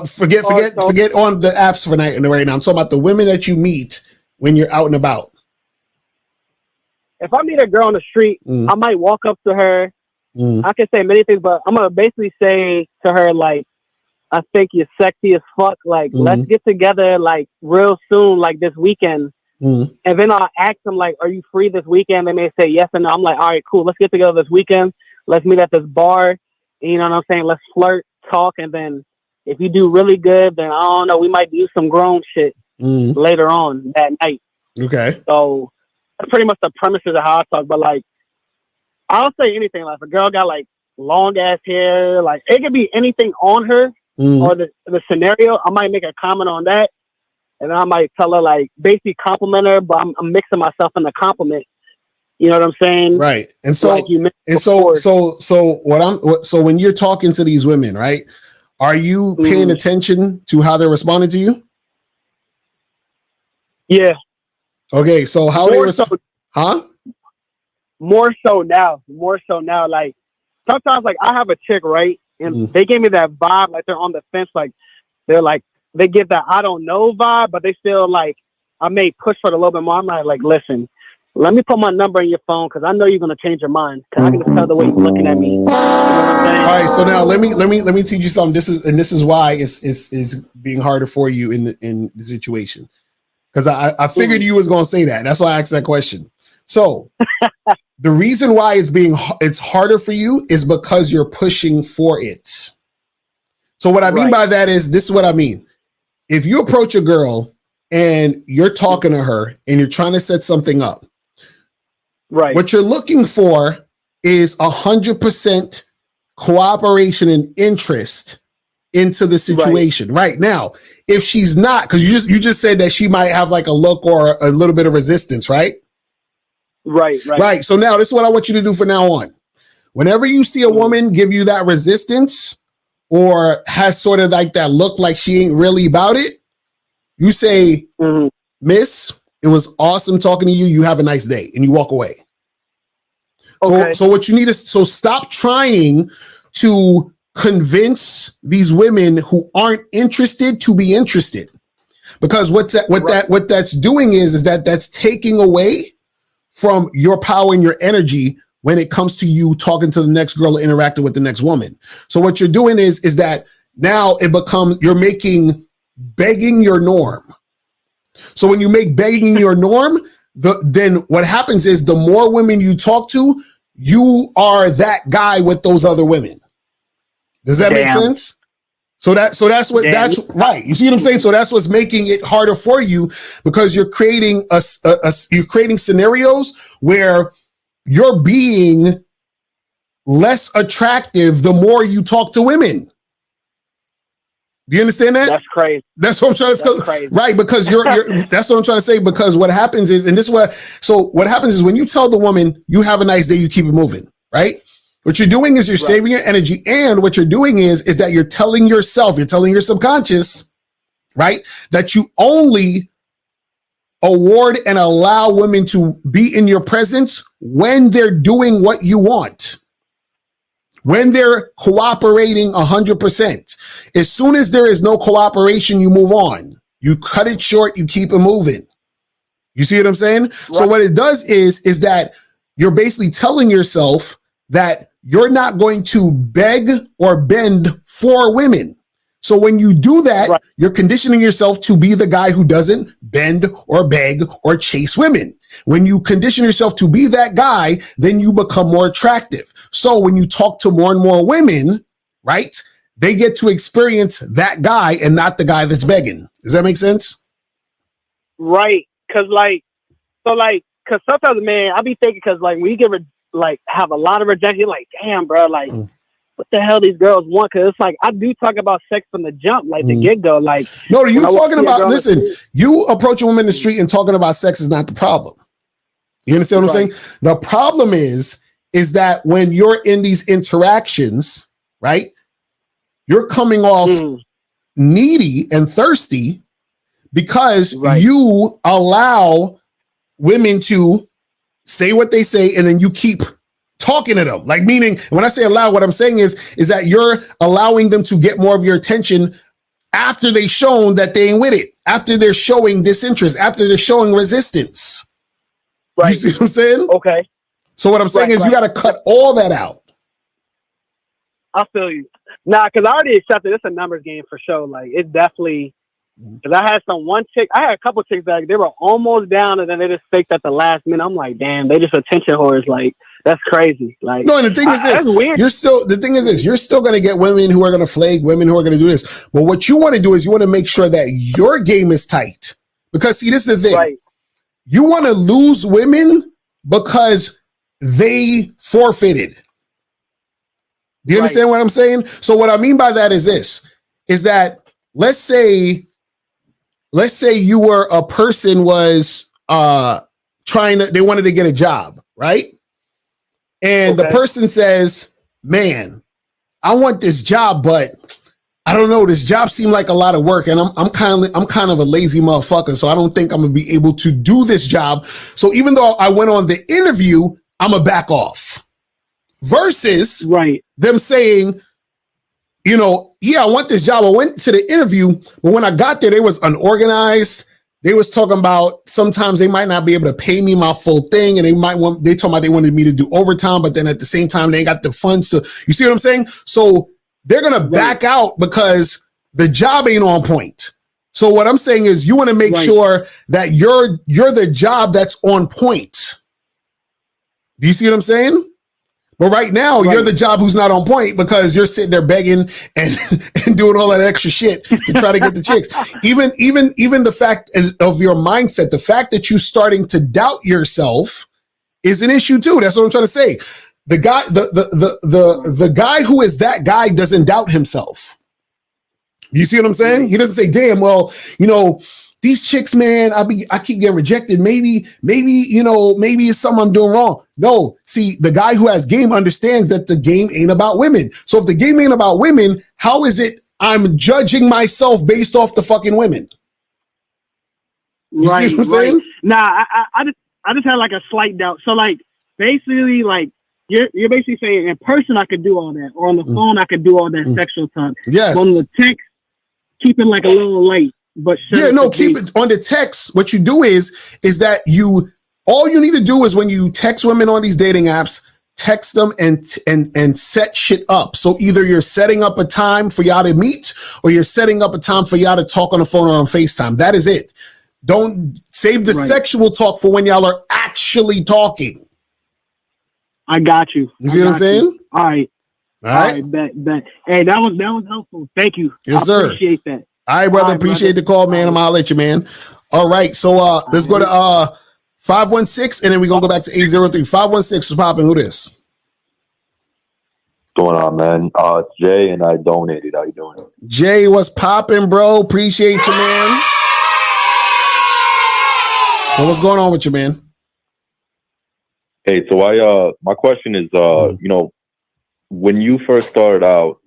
Forget on the apps for right now. I'm talking about the women that you meet when you're out and about.
If I meet a girl on the street, I might walk up to her. I can say many things, but I'm gonna basically say to her like, "I think you're sexy as fuck. Like, let's get together like real soon, like this weekend." And then I'll ask them like, "Are you free this weekend?" They may say yes or no. I'm like, "All right, cool. Let's get together this weekend. Let's meet at this bar. You know what I'm saying? Let's flirt, talk, and then if you do really good, then I don't know. We might do some grown shit later on that night."
Okay.
So that's pretty much the premises of how I talk. But like, I'll say anything. Like, if a girl got like long ass hair, like it could be anything on her or the scenario. I might make a comment on that. And I might tell her like basically compliment her, but I'm mixing myself in the compliment. You know what I'm saying?
Right. And so
like
so when you're talking to these women, right? Are you paying attention to how they're responding to you?
Yeah.
Okay, so how they respond?
More so now. Like sometimes like I have a chick, right? And they gave me that vibe, like they're on the fence, like they're like they get that I don't know vibe, but they still like I may push for it a little bit more. I'm like, listen, let me put my number in your phone because I know you're gonna change your mind. Because I can just tell the way you're looking at me. You know what I'm saying?
All right, so now let me teach you something. This is why it's being harder for you in the situation. Because I figured you was gonna say that. That's why I asked that question. So the reason why it's harder for you is because you're pushing for it. So what I mean by that is this is what I mean. If you approach a girl and you're talking to her and you're trying to set something up,
right?
What you're looking for is 100% cooperation and interest into the situation. Right now, if she's not, because you just said that she might have like a look or a little bit of resistance, right? Right. So now this is what I want you to do from now on. Whenever you see a woman give you that resistance or has sort of like that look like she ain't really about it, you say, "Miss, it was awesome talking to you. You have a nice day," and you walk away. Okay. So what you need is stop trying to convince these women who aren't interested to be interested, because what that's doing is that's taking away from your power and your energy when it comes to you talking to the next girl or interacting with the next woman. So what you're doing is that now you're making begging your norm. So when you make begging your norm, then what happens is the more women you talk to, you are that guy with those other women. Does that make sense? So that's right. You see what I'm saying? So that's what's making it harder for you, because you're creating you're creating scenarios where you're being less attractive the more you talk to women. Do you understand that?
That's crazy.
That's what I'm trying to say. Right, because you're that's what I'm trying to say, because what happens is, and this is what happens is when you tell the woman you have a nice day, you keep it moving, right? What you're doing is you're saving your energy, and what you're doing is that you're telling yourself, you're telling your subconscious, right, that you only award and allow women to be in your presence when they're doing what you want. When they're cooperating 100%. As soon as there is no cooperation, you move on. You cut it short, you keep it moving. You see what I'm saying? Right. So what it does is that you're basically telling yourself that you're not going to beg or bend for women. So when you do that, you're conditioning yourself to be the guy who doesn't bend or beg or chase women. When you condition yourself to be that guy, then you become more attractive. So when you talk to more and more women, right, they get to experience that guy and not the guy that's begging. Does that make sense?
Right. Cause cause sometimes, man, I be thinking, cause like when you get have a lot of rejection, you're like, damn, bro, like, what the hell these girls want? Because it's like I do talk about sex from the jump, like the get-go. Like,
no, you talking about, listen, you approach a woman in the street and talking about sex is not the problem. You understand what I'm saying? The problem is that when you're in these interactions, right, you're coming off needy and thirsty because you allow women to say what they say and then you keep talking to them. Like, meaning, when I say allow, what I'm saying is that you're allowing them to get more of your attention after they've shown that they ain't with it, after they're showing disinterest, after they're showing resistance. Right. You see what I'm saying?
Okay.
So what I'm saying is you got to cut all that out.
I feel you. Nah, because I already accepted it's a numbers game for sure. Like, it definitely, because I had I had a couple chicks that they were almost down and then they just faked at the last minute. I'm like, damn, they just attention whores. Like, that's crazy. Like,
no, and the thing is this,
that's weird.
you're still going to get women who are going to flake, women who are going to do this. But what you want to do is you want to make sure that your game is tight. Because see, this is the thing.
Right.
You want to lose women because they forfeited. Do you understand what I'm saying? So what I mean by that is this, is that let's say you were a person was they wanted to get a job, right? And the person says, man, I want this job, but I don't know, this job seemed like a lot of work and I'm kind of a lazy motherfucker, so I don't think I'm gonna be able to do this job. So even though I went on the interview, I'm gonna back off. Versus them saying, you know, yeah, I want this job. I went to the interview, but when I got there, they was unorganized. They was talking about sometimes they might not be able to pay me my full thing, and they told me they wanted me to do overtime, but then at the same time, they ain't got the funds to, you see what I'm saying? So they're going to back out because the job ain't on point. So what I'm saying is you want to make sure that you're the job that's on point. Do you see what I'm saying? But right now, you're the job who's not on point because you're sitting there begging and doing all that extra shit to try to get the chicks. Even the fact of your mindset, the fact that you're starting to doubt yourself is an issue too. That's what I'm trying to say. The guy, the guy who is that guy doesn't doubt himself. You see what I'm saying? He doesn't say, damn, well, you know, these chicks, man, I keep getting rejected. Maybe it's something I'm doing wrong. No, see, the guy who has game understands that the game ain't about women. So if the game ain't about women, how is it I'm judging myself based off the fucking women? You see what I'm saying?
Nah, I just had like a slight doubt. So like basically like you're basically saying in person I could do all that, or on the phone I could do all that sexual talk.
Yes.
On the text, keep it like a little light. But
keep it on the text. What you do is that all you need to do is when you text women on these dating apps, text them and set shit up. So either you're setting up a time for y'all to meet, or you're setting up a time for y'all to talk on the phone or on FaceTime. That is it. Don't save the sexual talk for when y'all are actually talking.
I got you.
You see what I'm saying?
All right. Bet. Hey, that was helpful. Thank you.
Yes, sir.
Appreciate that.
All right, brother. Appreciate the call, man. I'm gonna let you, man. All right. So let's go to 516, and then we're gonna go back to 803. 516 was popping. Who this?
What's going on, man? It's Jay, and I donated. How you doing?
Jay, what's popping, bro? Appreciate you, man. So what's going on with you, man?
Hey, so my question is, you know, when you first started out,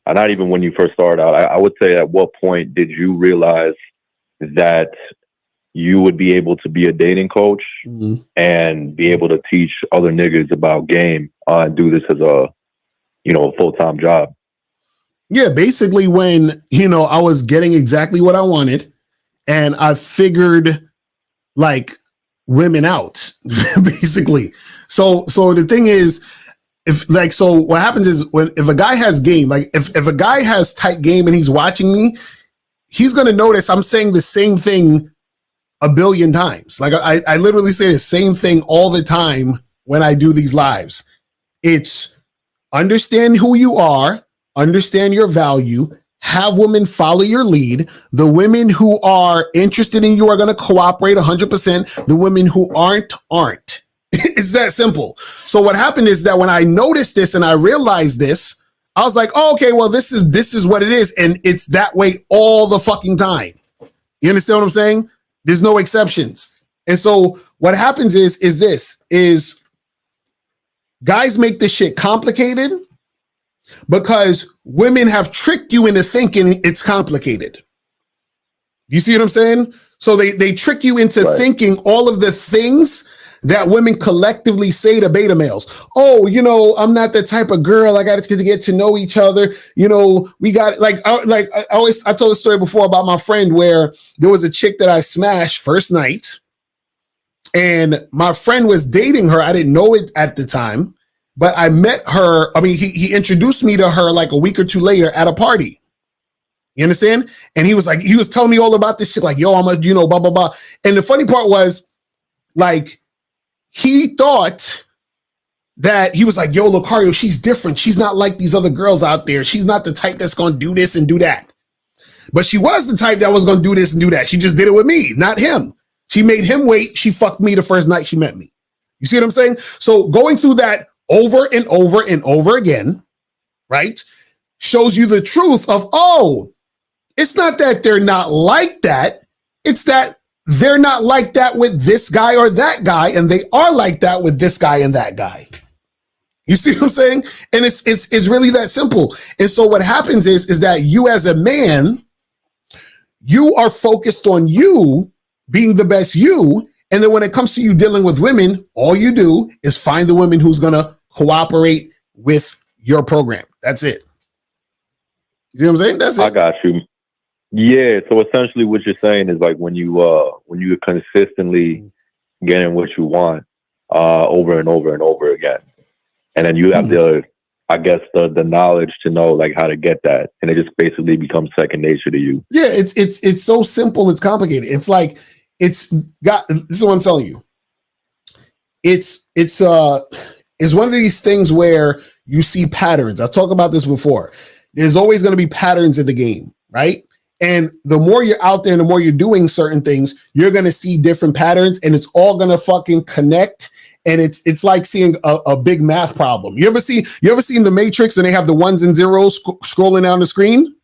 not even when you first started out, I would say at what point did you realize that you would be able to be a dating coach and be able to teach other niggas about game and do this as a full-time job?
Yeah, basically when, I was getting exactly what I wanted and I figured like women out, basically. So the thing is, what happens is if a guy has game, like if a guy has tight game and he's watching me, he's going to notice I'm saying the same thing a billion times. Like I literally say the same thing all the time when I do these lives. It's understand who you are, understand your value, have women follow your lead. The women who are interested in you are going to cooperate 100%. The women who aren't. It's that simple. So what happened is that when I noticed this and I realized this, I was like, oh, okay, well, this is what it is. And it's that way all the fucking time. You understand what I'm saying? There's no exceptions. And so what happens is guys make this shit complicated because women have tricked you into thinking it's complicated. You see what I'm saying? So they trick you into thinking all of the things that women collectively say to beta males. Oh, you know, I'm not the type of girl. I got to get to know each other. You know, we got I told a story before about my friend where there was a chick that I smashed first night, and my friend was dating her. I didn't know it at the time, but I met her. I mean, he introduced me to her like a week or two later at a party. You understand? And he was telling me all about this shit, like, yo, I'm a, you know, blah, blah, blah. And the funny part was, like, he thought that he was like, yo, Lucario, she's different. She's not like these other girls out there. She's not the type that's going to do this and do that. But she was the type that was going to do this and do that. She just did it with me, not him. She made him wait. She fucked me the first night she met me. You see what I'm saying? So going through that over and over and over again, right, shows you the truth of, oh, it's not that they're not like that. It's that they're not like that with this guy or that guy, and they are like that with this guy and that guy. You see what I'm saying? And it's really that simple. And so what happens is that you as a man, you are focused on you being the best you, and then when it comes to you dealing with women, all you do is find the woman who's gonna cooperate with your program. That's it. You see what I'm saying? That's it.
I got you. Yeah, so essentially what you're saying is like when you consistently getting what you want over and over and over again, and then you have the knowledge to know like how to get that, and it just basically becomes second nature to you.
Yeah, it's so simple, it's complicated. It's like this is what I'm telling you. It's one of these things where you see patterns. I've talked about this before. There's always going to be patterns in the game, right? And the more you're out there and the more you're doing certain things, you're going to see different patterns, and it's all going to fucking connect. And it's like seeing a big math problem. You ever seen The Matrix and they have the ones and zeros scrolling down the screen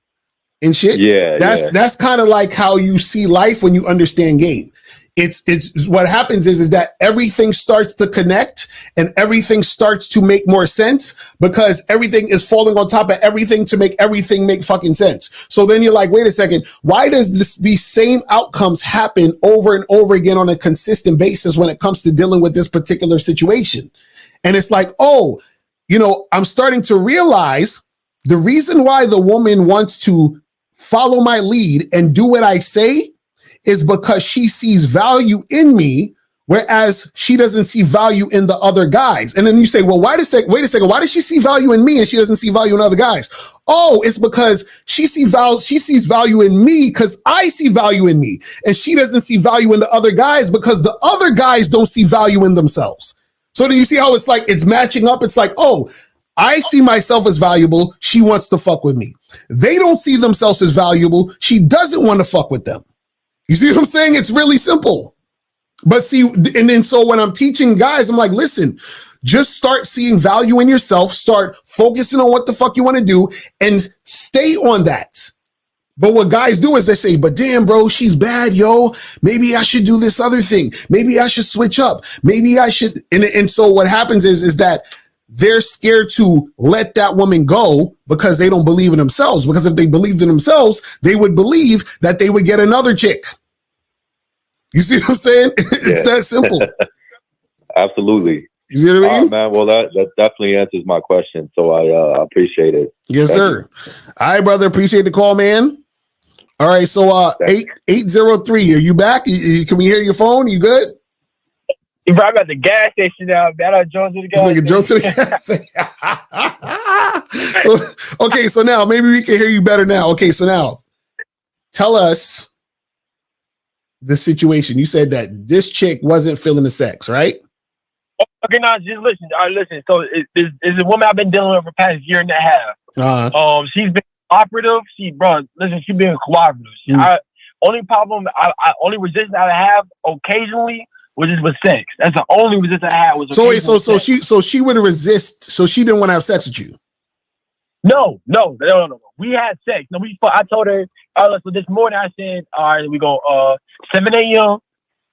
and shit? Yeah. That's kind of like how you see life when you understand game. It's what happens is that everything starts to connect and everything starts to make more sense because everything is falling on top of everything to make everything make fucking sense. So then you're like, wait a second, why does these same outcomes happen over and over again on a consistent basis when it comes to dealing with this particular situation? And it's like, oh, you know, I'm starting to realize the reason why the woman wants to follow my lead and do what I say is because she sees value in me, whereas she doesn't see value in the other guys. And then you say, well, wait a second, why does she see value in me and she doesn't see value in other guys? Oh, it's because she sees value in me because I see value in me. And she doesn't see value in the other guys because the other guys don't see value in themselves. So then you see how it's like, it's matching up. It's like, oh, I see myself as valuable. She wants to fuck with me. They don't see themselves as valuable. She doesn't want to fuck with them. You see what I'm saying? It's really simple. But see, and then so when I'm teaching guys, I'm like, listen, just start seeing value in yourself, start focusing on what the fuck you want to do, and stay on that. But what guys do is they say, but damn, bro, she's bad, yo. Maybe I should do this other thing. Maybe I should switch up. Maybe I should. And so what happens is that they're scared to let that woman go because they don't believe in themselves. Because if they believed in themselves, they would believe that they would get another chick. You see what I'm saying? It's that simple.
Absolutely.
You see what I mean?
Man, well, that definitely answers my question. So I appreciate it.
Yes, sir. All right, brother. Appreciate the call, man. All right. So 803, are you back? Can we hear your phone? You good?
You brought at the gas station now. Better Jones to the gas station.
Okay, so now maybe we can hear you better now. Okay, so now tell us the situation. You said that this chick wasn't feeling the sex, right?
Okay, now just listen. All right, listen. So is a woman I've been dealing with for the past year and a half. She's been cooperative. She's been cooperative. Only problem, only resistance I have occasionally was just with sex. That's the only resistance I had.
So she would resist. So she didn't want to have sex with you.
No. We had sex. No, I told her. So this morning I said, all right, we go 7 a.m.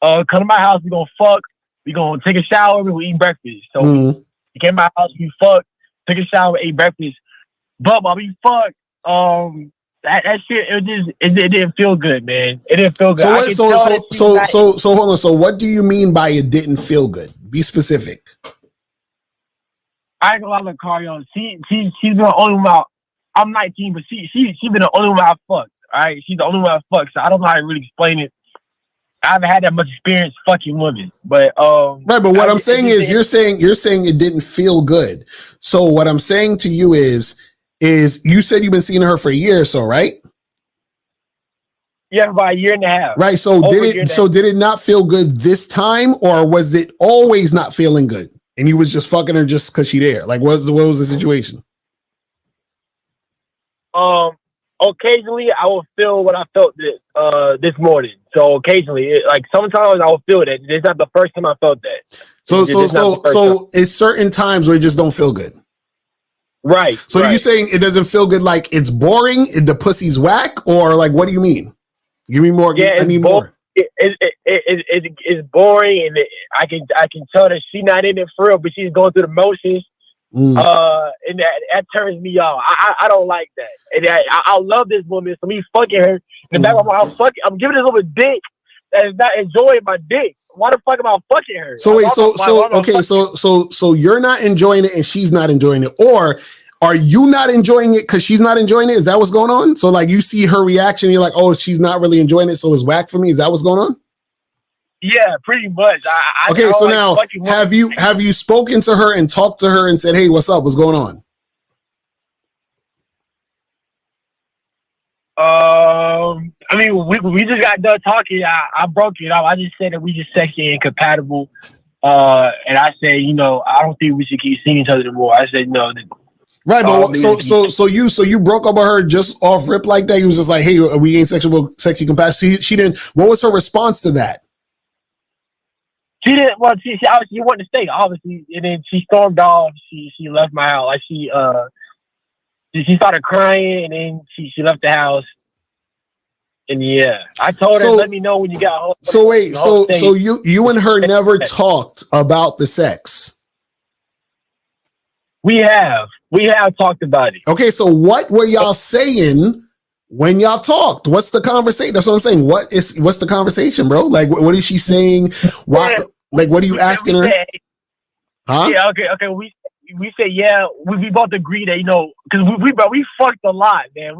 Come to my house. We gonna fuck. We gonna take a shower. We gonna eat breakfast. So we came to my house. We fucked. Took a shower. Ate breakfast. But while we fucked, that shit it didn't feel good, man. It didn't feel good.
So hold on. So what do you mean by it didn't feel good? Be specific.
I ain't gonna lie to Cario. She's been the only one. I'm 19, but she's been the only one I fucked. All right, she's the only one I fucked. So I don't know how to really explain it. I haven't had that much experience fucking women, but
right. But what I'm saying is, you're saying it didn't feel good. So what I'm saying to you is you said you've been seeing her for a year or so, right?
Yeah, about a year and a half.
Right. So did it not feel good this time, or was it always not feeling good? And you was just fucking her just because she there? Like, what was the situation?
Occasionally I will feel what I felt this morning. So occasionally, like sometimes I will feel that. It's not the first time I felt that.
So it's certain times where it just don't feel good.
Right.
So are you saying it doesn't feel good? Like it's boring? The pussy's whack? Or like, what do you mean? Give me more.
Yeah,
I need more.
It's boring, and I can tell that she's not in it for real, but she's going through the motions. And that turns me off. I don't like that. And I love this woman, so me fucking her in the back of my mouth, I'm giving this woman dick that is not enjoying my dick. Why the fuck am I fucking her?
So wait, so you're not enjoying it and she's not enjoying it, or are you not enjoying it because she's not enjoying it? Is that what's going on? So like you see her reaction, you're like, oh, she's not really enjoying it, so it's whack for me. Is that what's going on?
Yeah, pretty much.
Okay, so now have you spoken to her and talked to her and said, hey, what's up? What's going on?
I mean, we just got done talking. I broke it off. I just said that we just sexually incompatible. And I said, I don't think we should keep seeing each other anymore. I said no.
Right, but so you broke up with her just off rip like that? You was just like, hey, we ain't sexually compatible. She didn't. What was her response to that?
She didn't. Well, she obviously wanted to stay, obviously, and then she stormed off. She left my house. Like she started crying, and then she left the house. And yeah, I told her, let me know when you got home.
So wait, so you and her never talked about the sex?
We have talked about it.
Okay, so what were y'all saying when y'all talked? What's the conversation? That's what I'm saying. What's the conversation, bro? Like, what is she saying? Why? Like, what are you asking her? Huh?
Yeah. Okay. We said, yeah. We both agree that because we fucked a lot, man.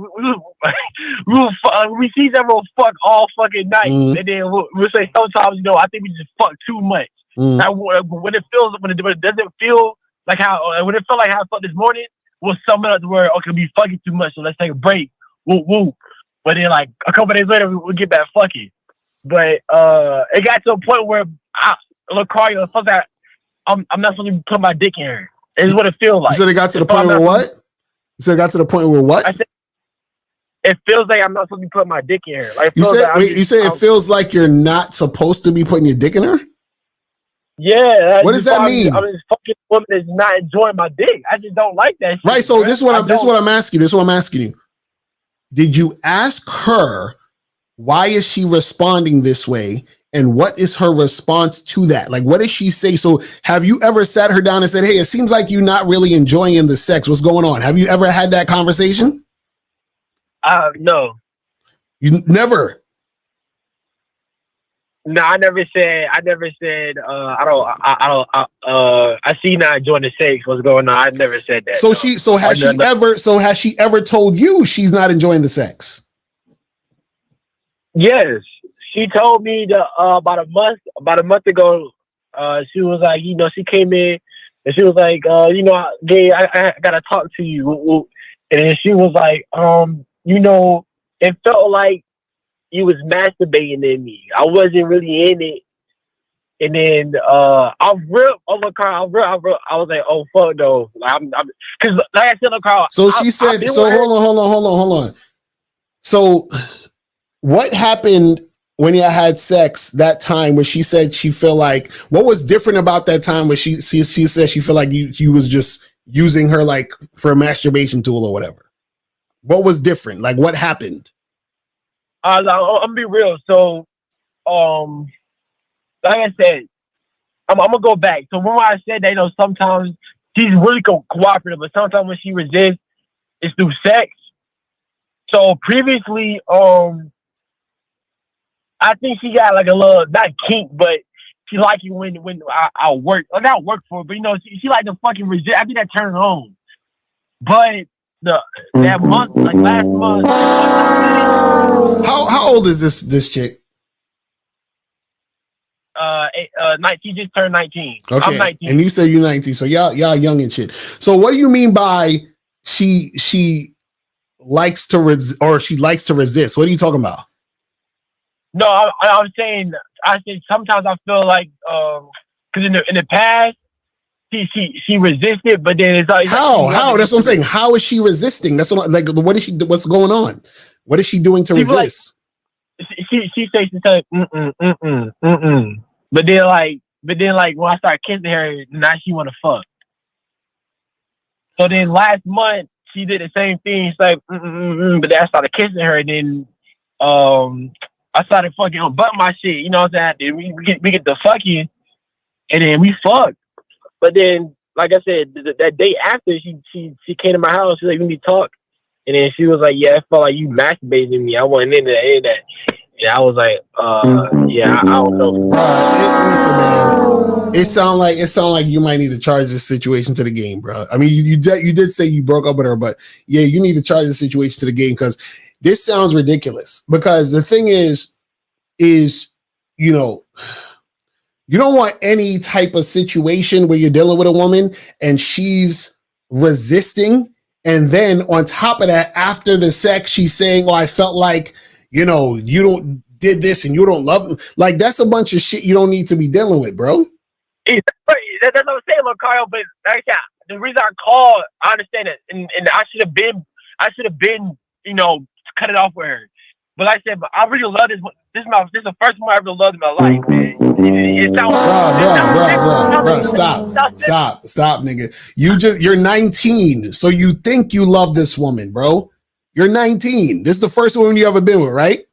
We see several fuck all fucking night, and then we'll say sometimes, I think we just fuck too much. Now, when it doesn't feel like when it felt like how I felt this morning, we'll sum it up to where okay, we fucking too much, so let's take a break. Woo. But then like a couple days later, we'll get back fucking. But it got to a point where I'm not supposed to put my dick in her. Is what it feels like.
You said it got to the point where what? You said it got to the point where what?
I said it feels like I'm not supposed to be putting my dick in her. Like
you said it feels like you're not supposed to be putting your dick in her?
Yeah.
What does that mean?
I'm this fucking woman that's not enjoying my dick. I just don't like that shit.
Right. So this is what I'm asking you. Did you ask her why is she responding this way? And what is her response to that? Like, what does she say? So have you ever sat her down and said, hey, it seems like you're not really enjoying the sex. What's going on? Have you ever had that conversation?
No.
You never?
No, I never said, I see you not enjoying the sex. What's going on? I never said that.
Has she ever told you she's not enjoying the sex?
Yes. She told me about a month ago, she was like, she came in and she was like, Gay, I gotta talk to you. And then she was like, it felt like you was masturbating in me. I wasn't really in it. And then I was like, oh fuck no. Because like I said, look, Carl.
So she said, hold on. So what happened when you had sex that time where she said she felt like, what was different about that time where she said she felt like you was just using her like for a masturbation tool or whatever? What was different? Like what happened?
I'm gonna be real. So, like I said, I'm gonna go back. So when I said that, sometimes she's really cooperative, but sometimes when she resists, it's through sex. So previously, I think she got like a little, not kink, but she like it when I work, or not work for her, but she like to fucking resist. I think that turned her on. But that month, like last month.
How old is this chick?
19, just turned 19.
Okay.
I'm 19.
And you say you're 19, so y'all young and shit. So what do you mean by she likes to she likes to resist? What are you talking about?
No, I was saying, I said sometimes I feel like, because in the past she resisted, but then it's like
how? That's what I'm saying. How is she resisting? That's what what's going on? What is she doing to resist?
She says she's like but then like when I start kissing her, now she want to fuck. So then last month she did the same thing. She's like but then I started kissing her, and then I started fucking unbutton my shit. You know what I'm saying? Then we get the fucking, and then we fuck. But then, like I said, that day after she came to my house, she's like, "We need to talk." And then she was like, "Yeah, I felt like you masturbating me. I wasn't into that." And I was like, "Yeah, I don't know."
Listen, man. It sound like you might need to charge this situation to the game, bro. I mean, you did say you broke up with her, but yeah, you need to charge the situation to the game because this sounds ridiculous. Because the thing is you don't want any type of situation where you're dealing with a woman and she's resisting. And then on top of that, after the sex, she's saying, "Oh, I felt like, you don't did this and you don't love me." Like, that's a bunch of shit you don't need to be dealing with, bro.
That's what I'm saying, Carl. But like, the reason I called, I understand it. And I should have been, cut it off with her. But like I said, I really love this. This is the first one I ever loved in my life, man. It sounds,
bro, stop, nigga. You're 19, so you think you love this woman, bro. You're 19. This is the first woman you ever been with, right?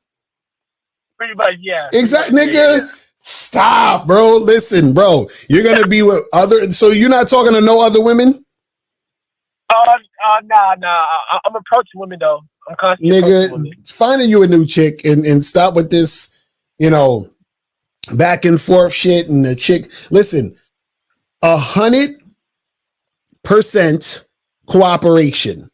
Pretty much, yeah.
Exactly, nigga. Yeah. Stop, bro. Listen, bro. You're gonna be with other. So you're not talking to no other women?
Nah. I'm approaching women though. I'm constantly
nigga, finding you a new chick and stop with this, back and forth shit. And the chick, listen, 100% cooperation.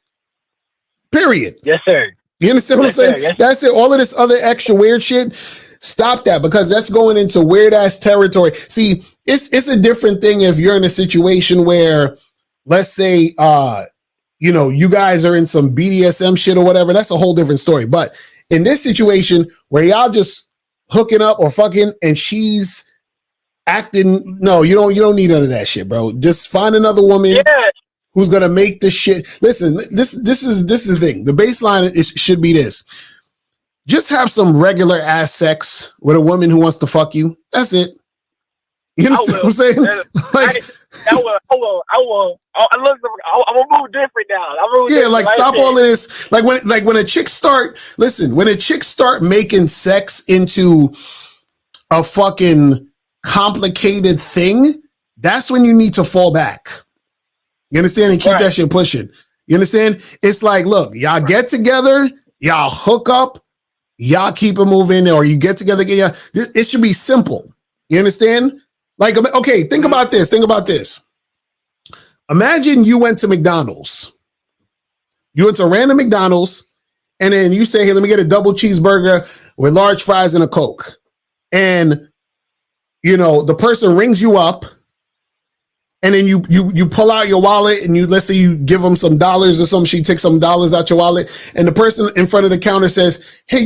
Period.
Yes, sir.
You understand what I'm saying?
Yes,
that's it. All of this other extra weird shit, stop that, because that's going into weird ass territory. See, it's a different thing if you're in a situation where, let's say, you guys are in some BDSM shit or whatever. That's a whole different story. But in this situation where y'all just hooking up or fucking and she's acting, no, you don't need none of that shit, bro. Just find another woman who's gonna make this shit. Listen, this is the thing. The baseline should be this. Just have some regular ass sex with a woman who wants to fuck you. That's it. You understand what I'm saying?
I will. I'm gonna move different now.
Stop all of this. When a chick start making sex into a fucking complicated thing, that's when you need to fall back. You understand? And keep that shit pushing. You understand? It's like, look, y'all get together, y'all hook up, y'all keep it moving, or you get together again. It should be simple. You understand? Like, okay, think about this. Imagine you went to McDonald's. You went to a random McDonald's, and then you say, "Hey, let me get a double cheeseburger with large fries and a Coke." And, the person rings you up, and then you pull out your wallet, and let's say you give them some dollars or something. She takes some dollars out your wallet, and the person in front of the counter says, "Hey,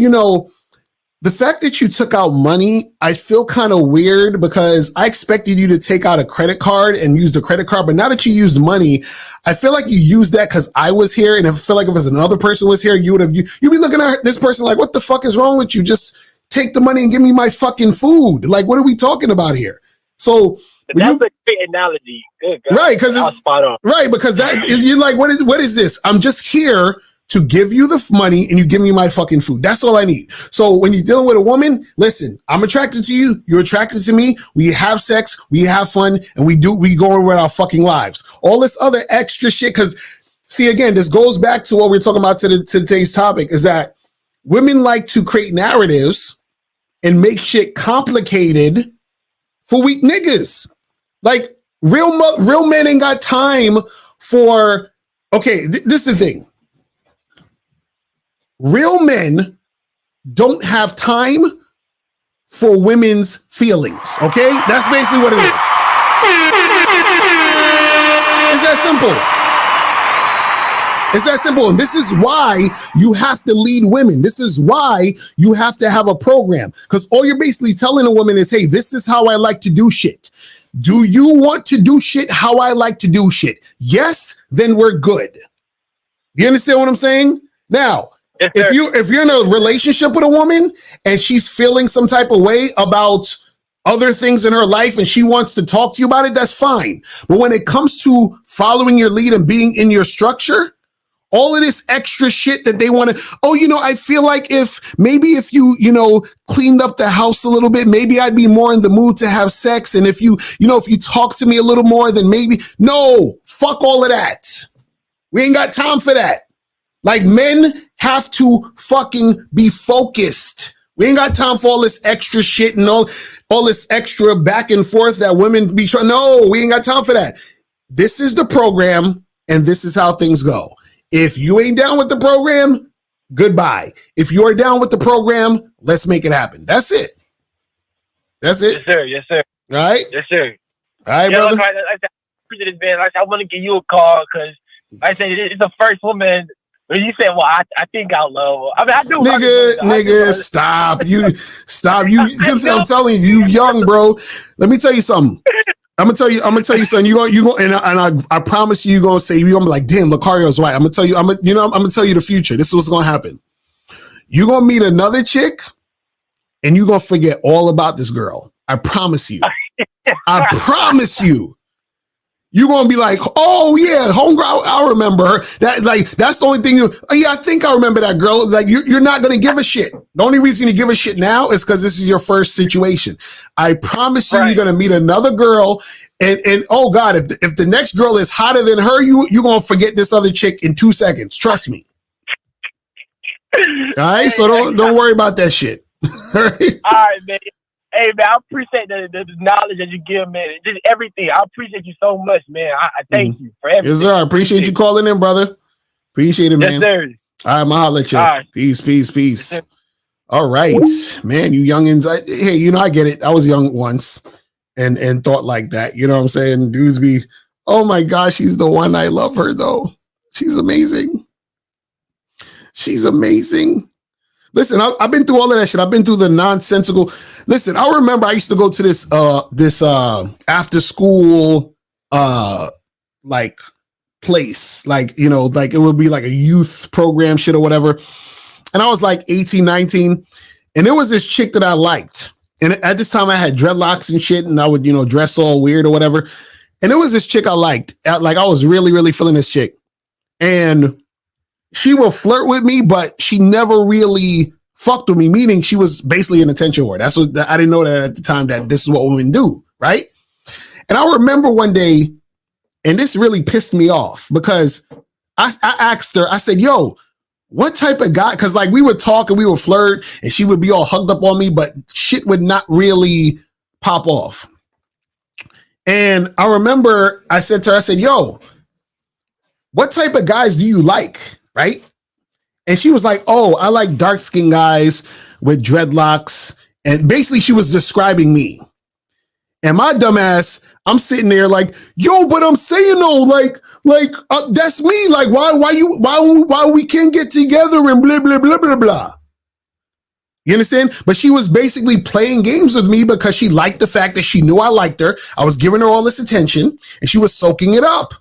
the fact that you took out money, I feel kind of weird because I expected you to take out a credit card and use the credit card. But now that you used money, I feel like you used that because I was here. And I feel like if another person was here, you'd be looking at this person like, what the fuck is wrong with you? Just take the money and give me my fucking food. Like, what are we talking about here?" So
that's a great analogy. Good God.
Right, because it's spot on. Right, because that is, you're like, what is this? I'm just here to give you the money and you give me my fucking food. That's all I need. So when you're dealing with a woman, listen, I'm attracted to you. You're attracted to me. We have sex, we have fun, and we go on with our fucking lives. All this other extra shit. Because see, again, this goes back to what we're talking about to today's topic is that women like to create narratives and make shit complicated for weak niggas. Like real men ain't got time for, okay, this is the thing. Real men don't have time for women's feelings, okay? That's basically what it is. It's that simple. It's that simple. And this is why you have to lead women. This is why you have to have a program. Because all you're basically telling a woman is, hey, this is how I like to do shit. Do you want to do shit how I like to do shit? Yes, then we're good. You understand what I'm saying? Now, if you're in a relationship with a woman and she's feeling some type of way about other things in her life and she wants to talk to you about it, that's fine. But when it comes to following your lead and being in your structure, all of this extra shit that they want to, I feel like if you cleaned up the house a little bit, maybe I'd be more in the mood to have sex. And if you talk to me a little more, then maybe, no, fuck all of that. We ain't got time for that. Like, men have to fucking be focused. We ain't got time for all this extra shit and all this extra back and forth that women be trying. No, we ain't got time for that. This is the program, and this is how things go. If you ain't down with the program, goodbye. If you're down with the program, let's make it happen. That's it. That's it.
Yes, sir. Yes, sir.
All right?
Yes, sir.
All right,
yeah,
brother?
Look, I want to give you a call because I said it's the first woman. When you said, well, I think out loud. I mean, I do.
Nigga, stop. Stop. I'm telling you, you young, bro. Let me tell you something. I'm gonna tell you something. You go, and I promise you're gonna say, you're gonna be like, damn, Lucario's right. I'm gonna tell you, I'm gonna tell you the future. This is what's gonna happen. You're gonna meet another chick, and you're gonna forget all about this girl. I promise you. I promise you. You're gonna be like, oh yeah, homegirl, I remember her. That's the only thing I think I remember that girl. Like you're not gonna give a shit. The only reason you give a shit now is because this is your first situation. I promise you, You're gonna meet another girl, and oh God, if the next girl is hotter than her, you're gonna forget this other chick in 2 seconds. Trust me. All right, so don't worry about that shit.
All right, man. Hey, man, I appreciate the knowledge that you give, man. Just everything. I appreciate you so much, man. I thank you for everything.
Yes, sir. I appreciate you calling in, brother. Appreciate it, man.
Yes, sir.
All right, I'm going to holler at you.
All right.
Peace.
Yes,
all right, man, you youngins. Hey, I get it. I was young once and thought like that. You know what I'm saying? Dudes be, oh my gosh, she's the one. I love her, though. She's amazing. Listen, I've been through all of that shit. I've been through the nonsensical. Listen, I remember I used to go to this after school like place, like it would be like a youth program shit or whatever. And I was like 18, 19, and there was this chick that I liked. And at this time I had dreadlocks and shit, and I would dress all weird or whatever. And there was this chick I liked. Like I was really, really feeling this chick, and she will flirt with me, but she never really fucked with me, meaning she was basically an attention whore. That's what I didn't know that at the time, that this is what women do, right? And I remember one day, and this really pissed me off because I asked her, I said, yo, what type of guy? Because like we would talk and we would flirt and she would be all hugged up on me, but shit would not really pop off. And I remember I said to her, I said, yo, what type of guys do you like? Right? And she was like, oh, I like dark-skinned guys with dreadlocks. And basically she was describing me. And my dumbass, I'm sitting there like, yo, but I'm saying that's me. Like, why we can't get together and blah, blah, blah, blah, blah. You understand? But she was basically playing games with me because she liked the fact that she knew I liked her. I was giving her all this attention and she was soaking it up.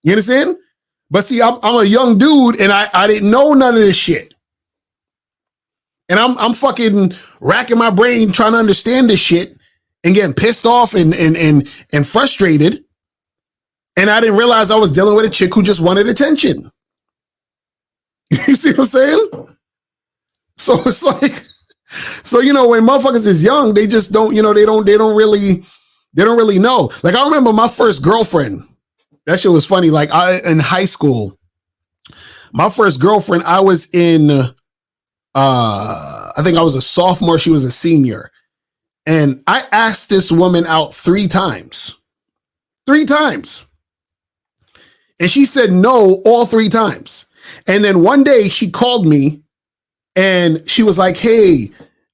You understand? But see, I'm a young dude and I didn't know none of this shit. And I'm fucking racking my brain trying to understand this shit and getting pissed off and frustrated. And I didn't realize I was dealing with a chick who just wanted attention. You see what I'm saying? So it's like, so when motherfuckers is young, they just don't, they don't really know. Like I remember my first girlfriend. That shit was funny. Like in high school, my first girlfriend, I was in, I think I was a sophomore. She was a senior. And I asked this woman out 3 times. 3 times. And she said no all 3 times. And then one day she called me and she was like, hey,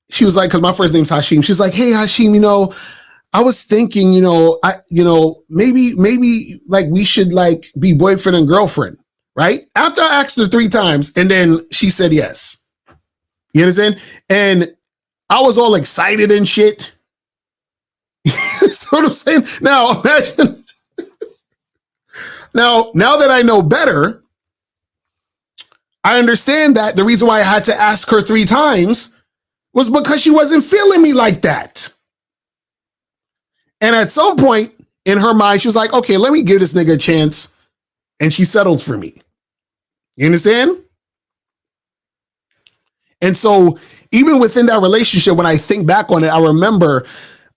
she was like, because my first name's Hashim. She's like, hey, Hashim, I was thinking, maybe like we should like be boyfriend and girlfriend, right? After I asked her 3 times and then she said yes. You understand? And I was all excited and shit. You know what I'm saying? Now imagine. Now that I know better, I understand that the reason why I had to ask her 3 times was because she wasn't feeling me like that. And at some point in her mind, she was like, okay, let me give this nigga a chance. And she settled for me. You understand? And so even within that relationship, when I think back on it, I remember,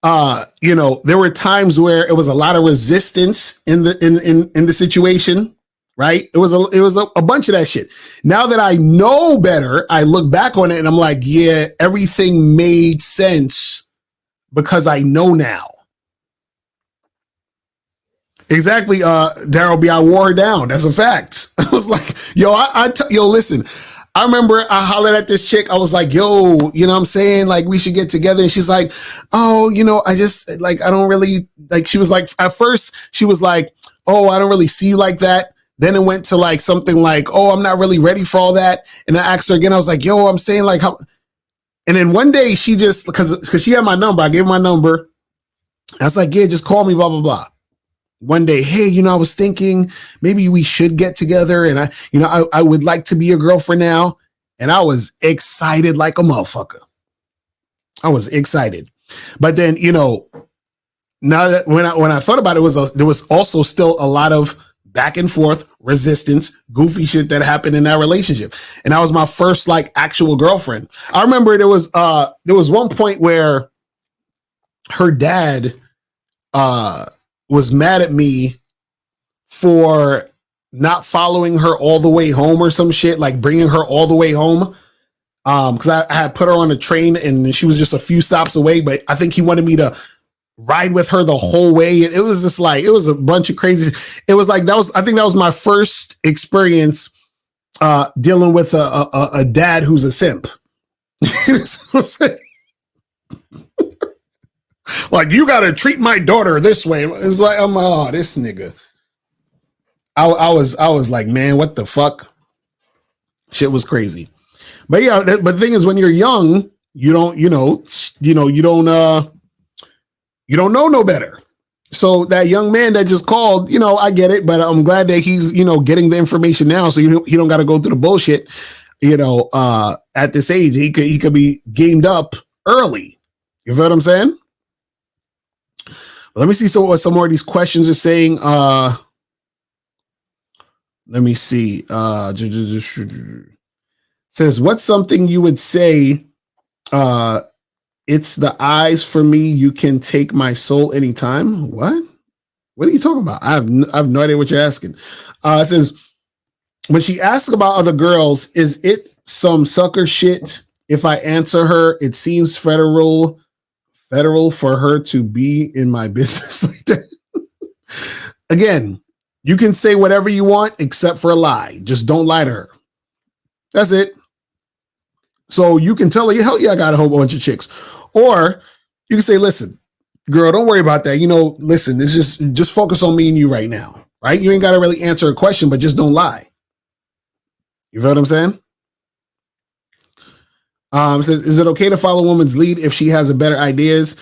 there were times where it was a lot of resistance in the situation, right? It was a bunch of that shit. Now that I know better, I look back on it and I'm like, yeah, everything made sense because I know now. Exactly, Daryl B. I wore her down. That's a fact. I was like, yo, listen. I remember I hollered at this chick. I was like, yo, you know what I'm saying? Like, we should get together. And she's like, oh, I just, like, I don't really, like, she was like, at first, she was like, oh, I don't really see you like that. Then it went to, like, something like, oh, I'm not really ready for all that. And I asked her again. I was like, yo, I'm saying, like, how? And then one day, she just, because she had my number. I gave her my number. I was like, yeah, just call me, blah, blah, blah. One day, hey, I was thinking maybe we should get together and I would like to be your girlfriend now. And I was excited like a motherfucker. I was excited. But then, now that when I thought about it, there was also still a lot of back and forth resistance, goofy shit that happened in that relationship. And that was my first like actual girlfriend. I remember there was one point where her dad, was mad at me for not following her all the way home or some shit, like bringing her all the way home. Because I had put her on a train and she was just a few stops away, but I think he wanted me to ride with her the whole way. And it was just like, it was a bunch of crazy. It was like, I think that was my first experience dealing with a dad who's a simp. You know what I'm saying? Like, you got to treat my daughter this way. It's like, this nigga. I was like, man, what the fuck? Shit was crazy. But yeah, but the thing is, when you're young, you don't know no better. So that young man that just called, I get it, but I'm glad that he's, getting the information now. So he don't got to go through the bullshit, at this age. He could be gamed up early. You feel what I'm saying? Let me see what some more of these questions are saying. Let me see. Says, what's something you would say? It's the eyes for me. You can take my soul anytime. What? What are you talking about? I have no idea what you're asking. It says, when she asks about other girls, is it some sucker shit? If I answer her, it seems federal for her to be in my business like that. Again, you can say whatever you want except for a lie. Just don't lie to her. That's it. So you can tell her, hell yeah, I got a whole bunch of chicks. Or you can say, listen, girl, don't worry about that. Listen, it's just focus on me and you right now. Right? You ain't got to really answer a question, but just don't lie. You feel what I'm saying? It says, is it okay to follow a woman's lead if she has a better ideas?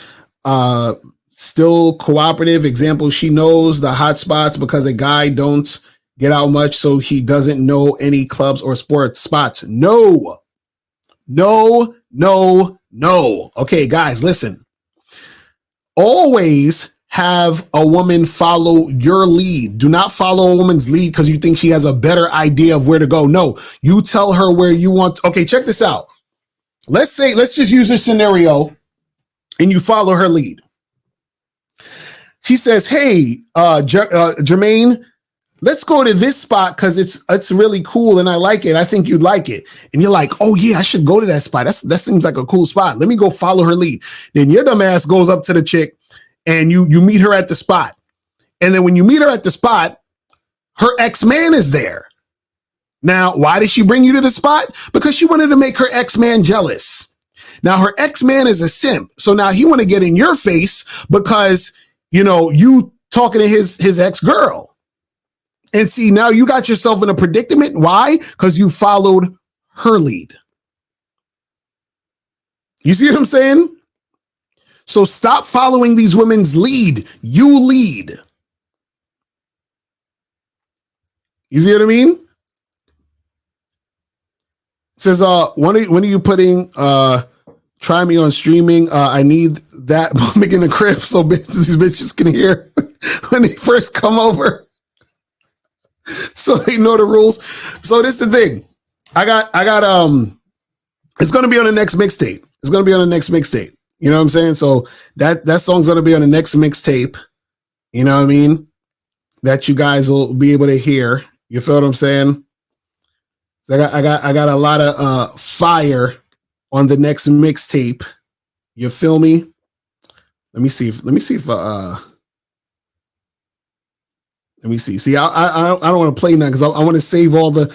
Still cooperative. Example, she knows the hot spots because a guy don't get out much, so he doesn't know any clubs or sports spots. No. Okay, guys, listen. Always have a woman follow your lead. Do not follow a woman's lead because you think she has a better idea of where to go. No, you tell her where you want. Okay, check this out. Let's just use a scenario and you follow her lead. She says, hey, Jermaine, let's go to this spot because it's really cool and I like it. I think you'd like it. And you're like, oh yeah, I should go to that spot. That seems like a cool spot. Let me go follow her lead. Then your dumb ass goes up to the chick and you meet her at the spot. And then when you meet her at the spot, her ex-man is there. Now, why did she bring you to the spot? Because she wanted to make her ex-man jealous. Now, her ex-man is a simp. So now he want to get in your face because, you talking to his ex-girl. And see, now you got yourself in a predicament. Why? Because you followed her lead. You see what I'm saying? So stop following these women's lead. You lead. You see what I mean? It says, when are you putting try me on streaming? I need that bumming in the crib so these bitches can hear when they first come over. So they know the rules. So this is the thing. I got it's gonna be on the next mixtape. It's gonna be on the next mixtape. You know what I'm saying? So that song's gonna be on the next mixtape. You know what I mean? That you guys will be able to hear. You feel what I'm saying? So I got a lot of fire on the next mixtape. You feel me? Let me see if let me see. See, I don't want to play now because I want to save all the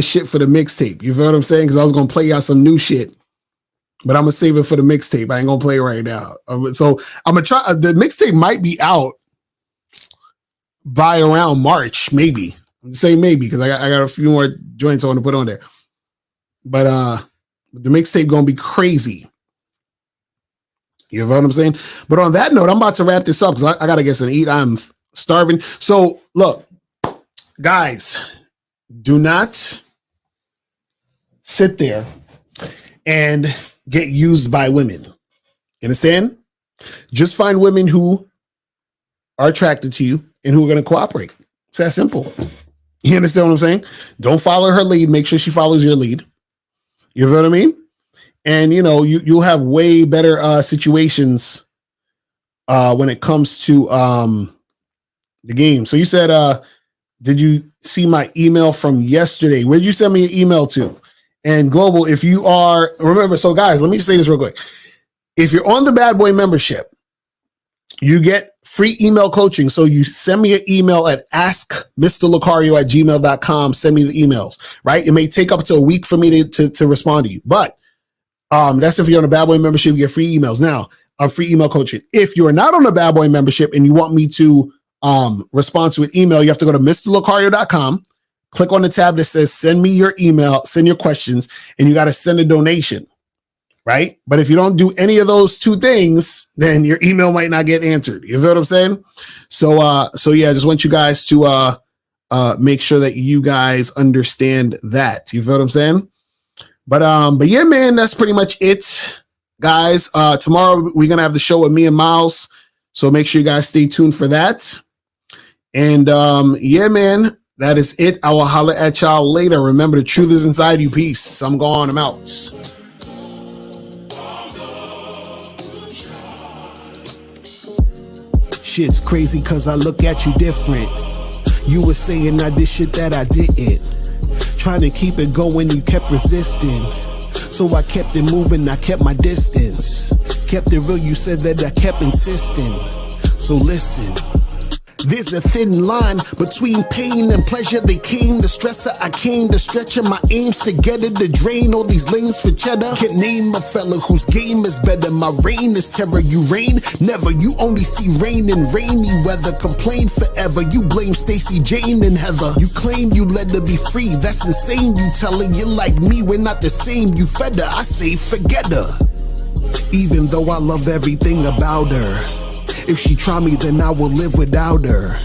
shit for the mixtape. You feel what I'm saying? Because I was gonna play out some new shit. But I'm gonna save it for the mixtape. I ain't gonna play it right now. So I'm gonna try. The mixtape might be out by around March, maybe. I'm saying maybe because I got a few more joints I want to put on there. But the mixtape gonna be crazy. You know what I'm saying? But on that note, I'm about to wrap this up because I gotta get some to eat. I'm starving. So look, guys, do not sit there and get used by women. You understand? Just find women who are attracted to you and who are going to cooperate. It's that simple. You understand what I'm saying? Don't follow her lead. Make sure she follows your lead. You know what I mean? And you'll have way better situations when it comes to the game. So you said, did you see my email from yesterday? Where'd you send me an email to? And Global, if you are, remember, so guys, let me just say this real quick. If you're on the Bad Boy membership, you get free email coaching. So you send me an email at askmrlocario@gmail.com. Send me the emails, right? It may take up to a week for me to respond to you. But that's if you're on a Bad Boy membership, you get free emails. Now, free email coaching. If you're not on a Bad Boy membership and you want me to respond to an email, you have to go to mrlocario.com. Click on the tab that says send me your email, send your questions, and you got to send a donation, right? But if you don't do any of those two things, then your email might not get answered. You feel what I'm saying? So yeah, I just want you guys to make sure that you guys understand that. You feel what I'm saying? But yeah, man, that's pretty much it, guys. Tomorrow we're gonna have the show with me and Miles, so make sure you guys stay tuned for that. And yeah, man. That is it. I will holler at y'all later. Remember, the truth is inside you. Peace. I'm gone. I'm out.
Shit's crazy cause I look at you different. You were saying I did shit that I didn't. Trying to keep it going, you kept resisting. So I kept it moving, I kept my distance. Kept it real, you said that I kept insisting. So listen. There's a thin line between pain and pleasure. They came to stress it, I came to stretch it. My aims to get it, to drain all these lanes for cheddar. Can't name a fella whose game is better. My reign is terror, you reign never. You only see rain in rainy weather. Complain forever, you blame Stacey, Jane, and Heather. You claim you let her be free, that's insane. You tell her you're like me, we're not the same. You fed her, I say forget her. Even though I love everything about her, if she try me, then I will live without her.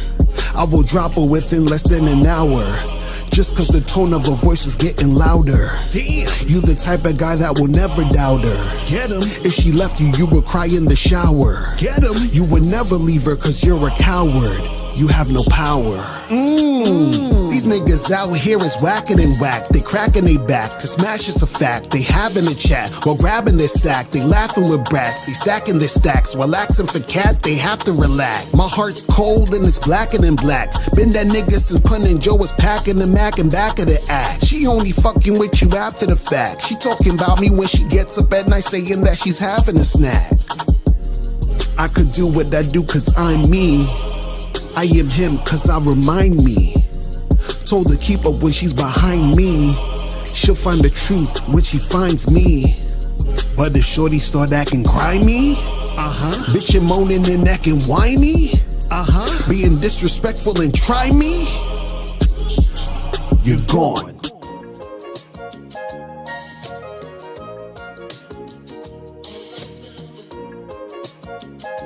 I will drop her within less than an hour. just cause the tone of her voice was getting louder. Damn. You the type of guy that will never doubt her. Get him. If she left you, you would cry in the shower. Get him. You would never leave her cause you're a coward. You have no power. These niggas out here is whacking and whack. They cracking they back. To smash is a fact. They having a chat while grabbing their sack. They laughing with brats. They stacking their stacks. While asking for cat, they have to relax. My heart's cold and it's blacker than black. Been that nigga since Pun and Joe was packing the Mac and back of the act. She only fucking with you after the fact. She talking about me when she gets up at night saying that she's having a snack. I could do what I do cause I'm me. I am him cause I remind me. Told her keep up when she's behind me. She'll find the truth when she finds me. But if shorty start acting grimy, bitchin' moaning and acting whiny, being disrespectful and try me, you're gone.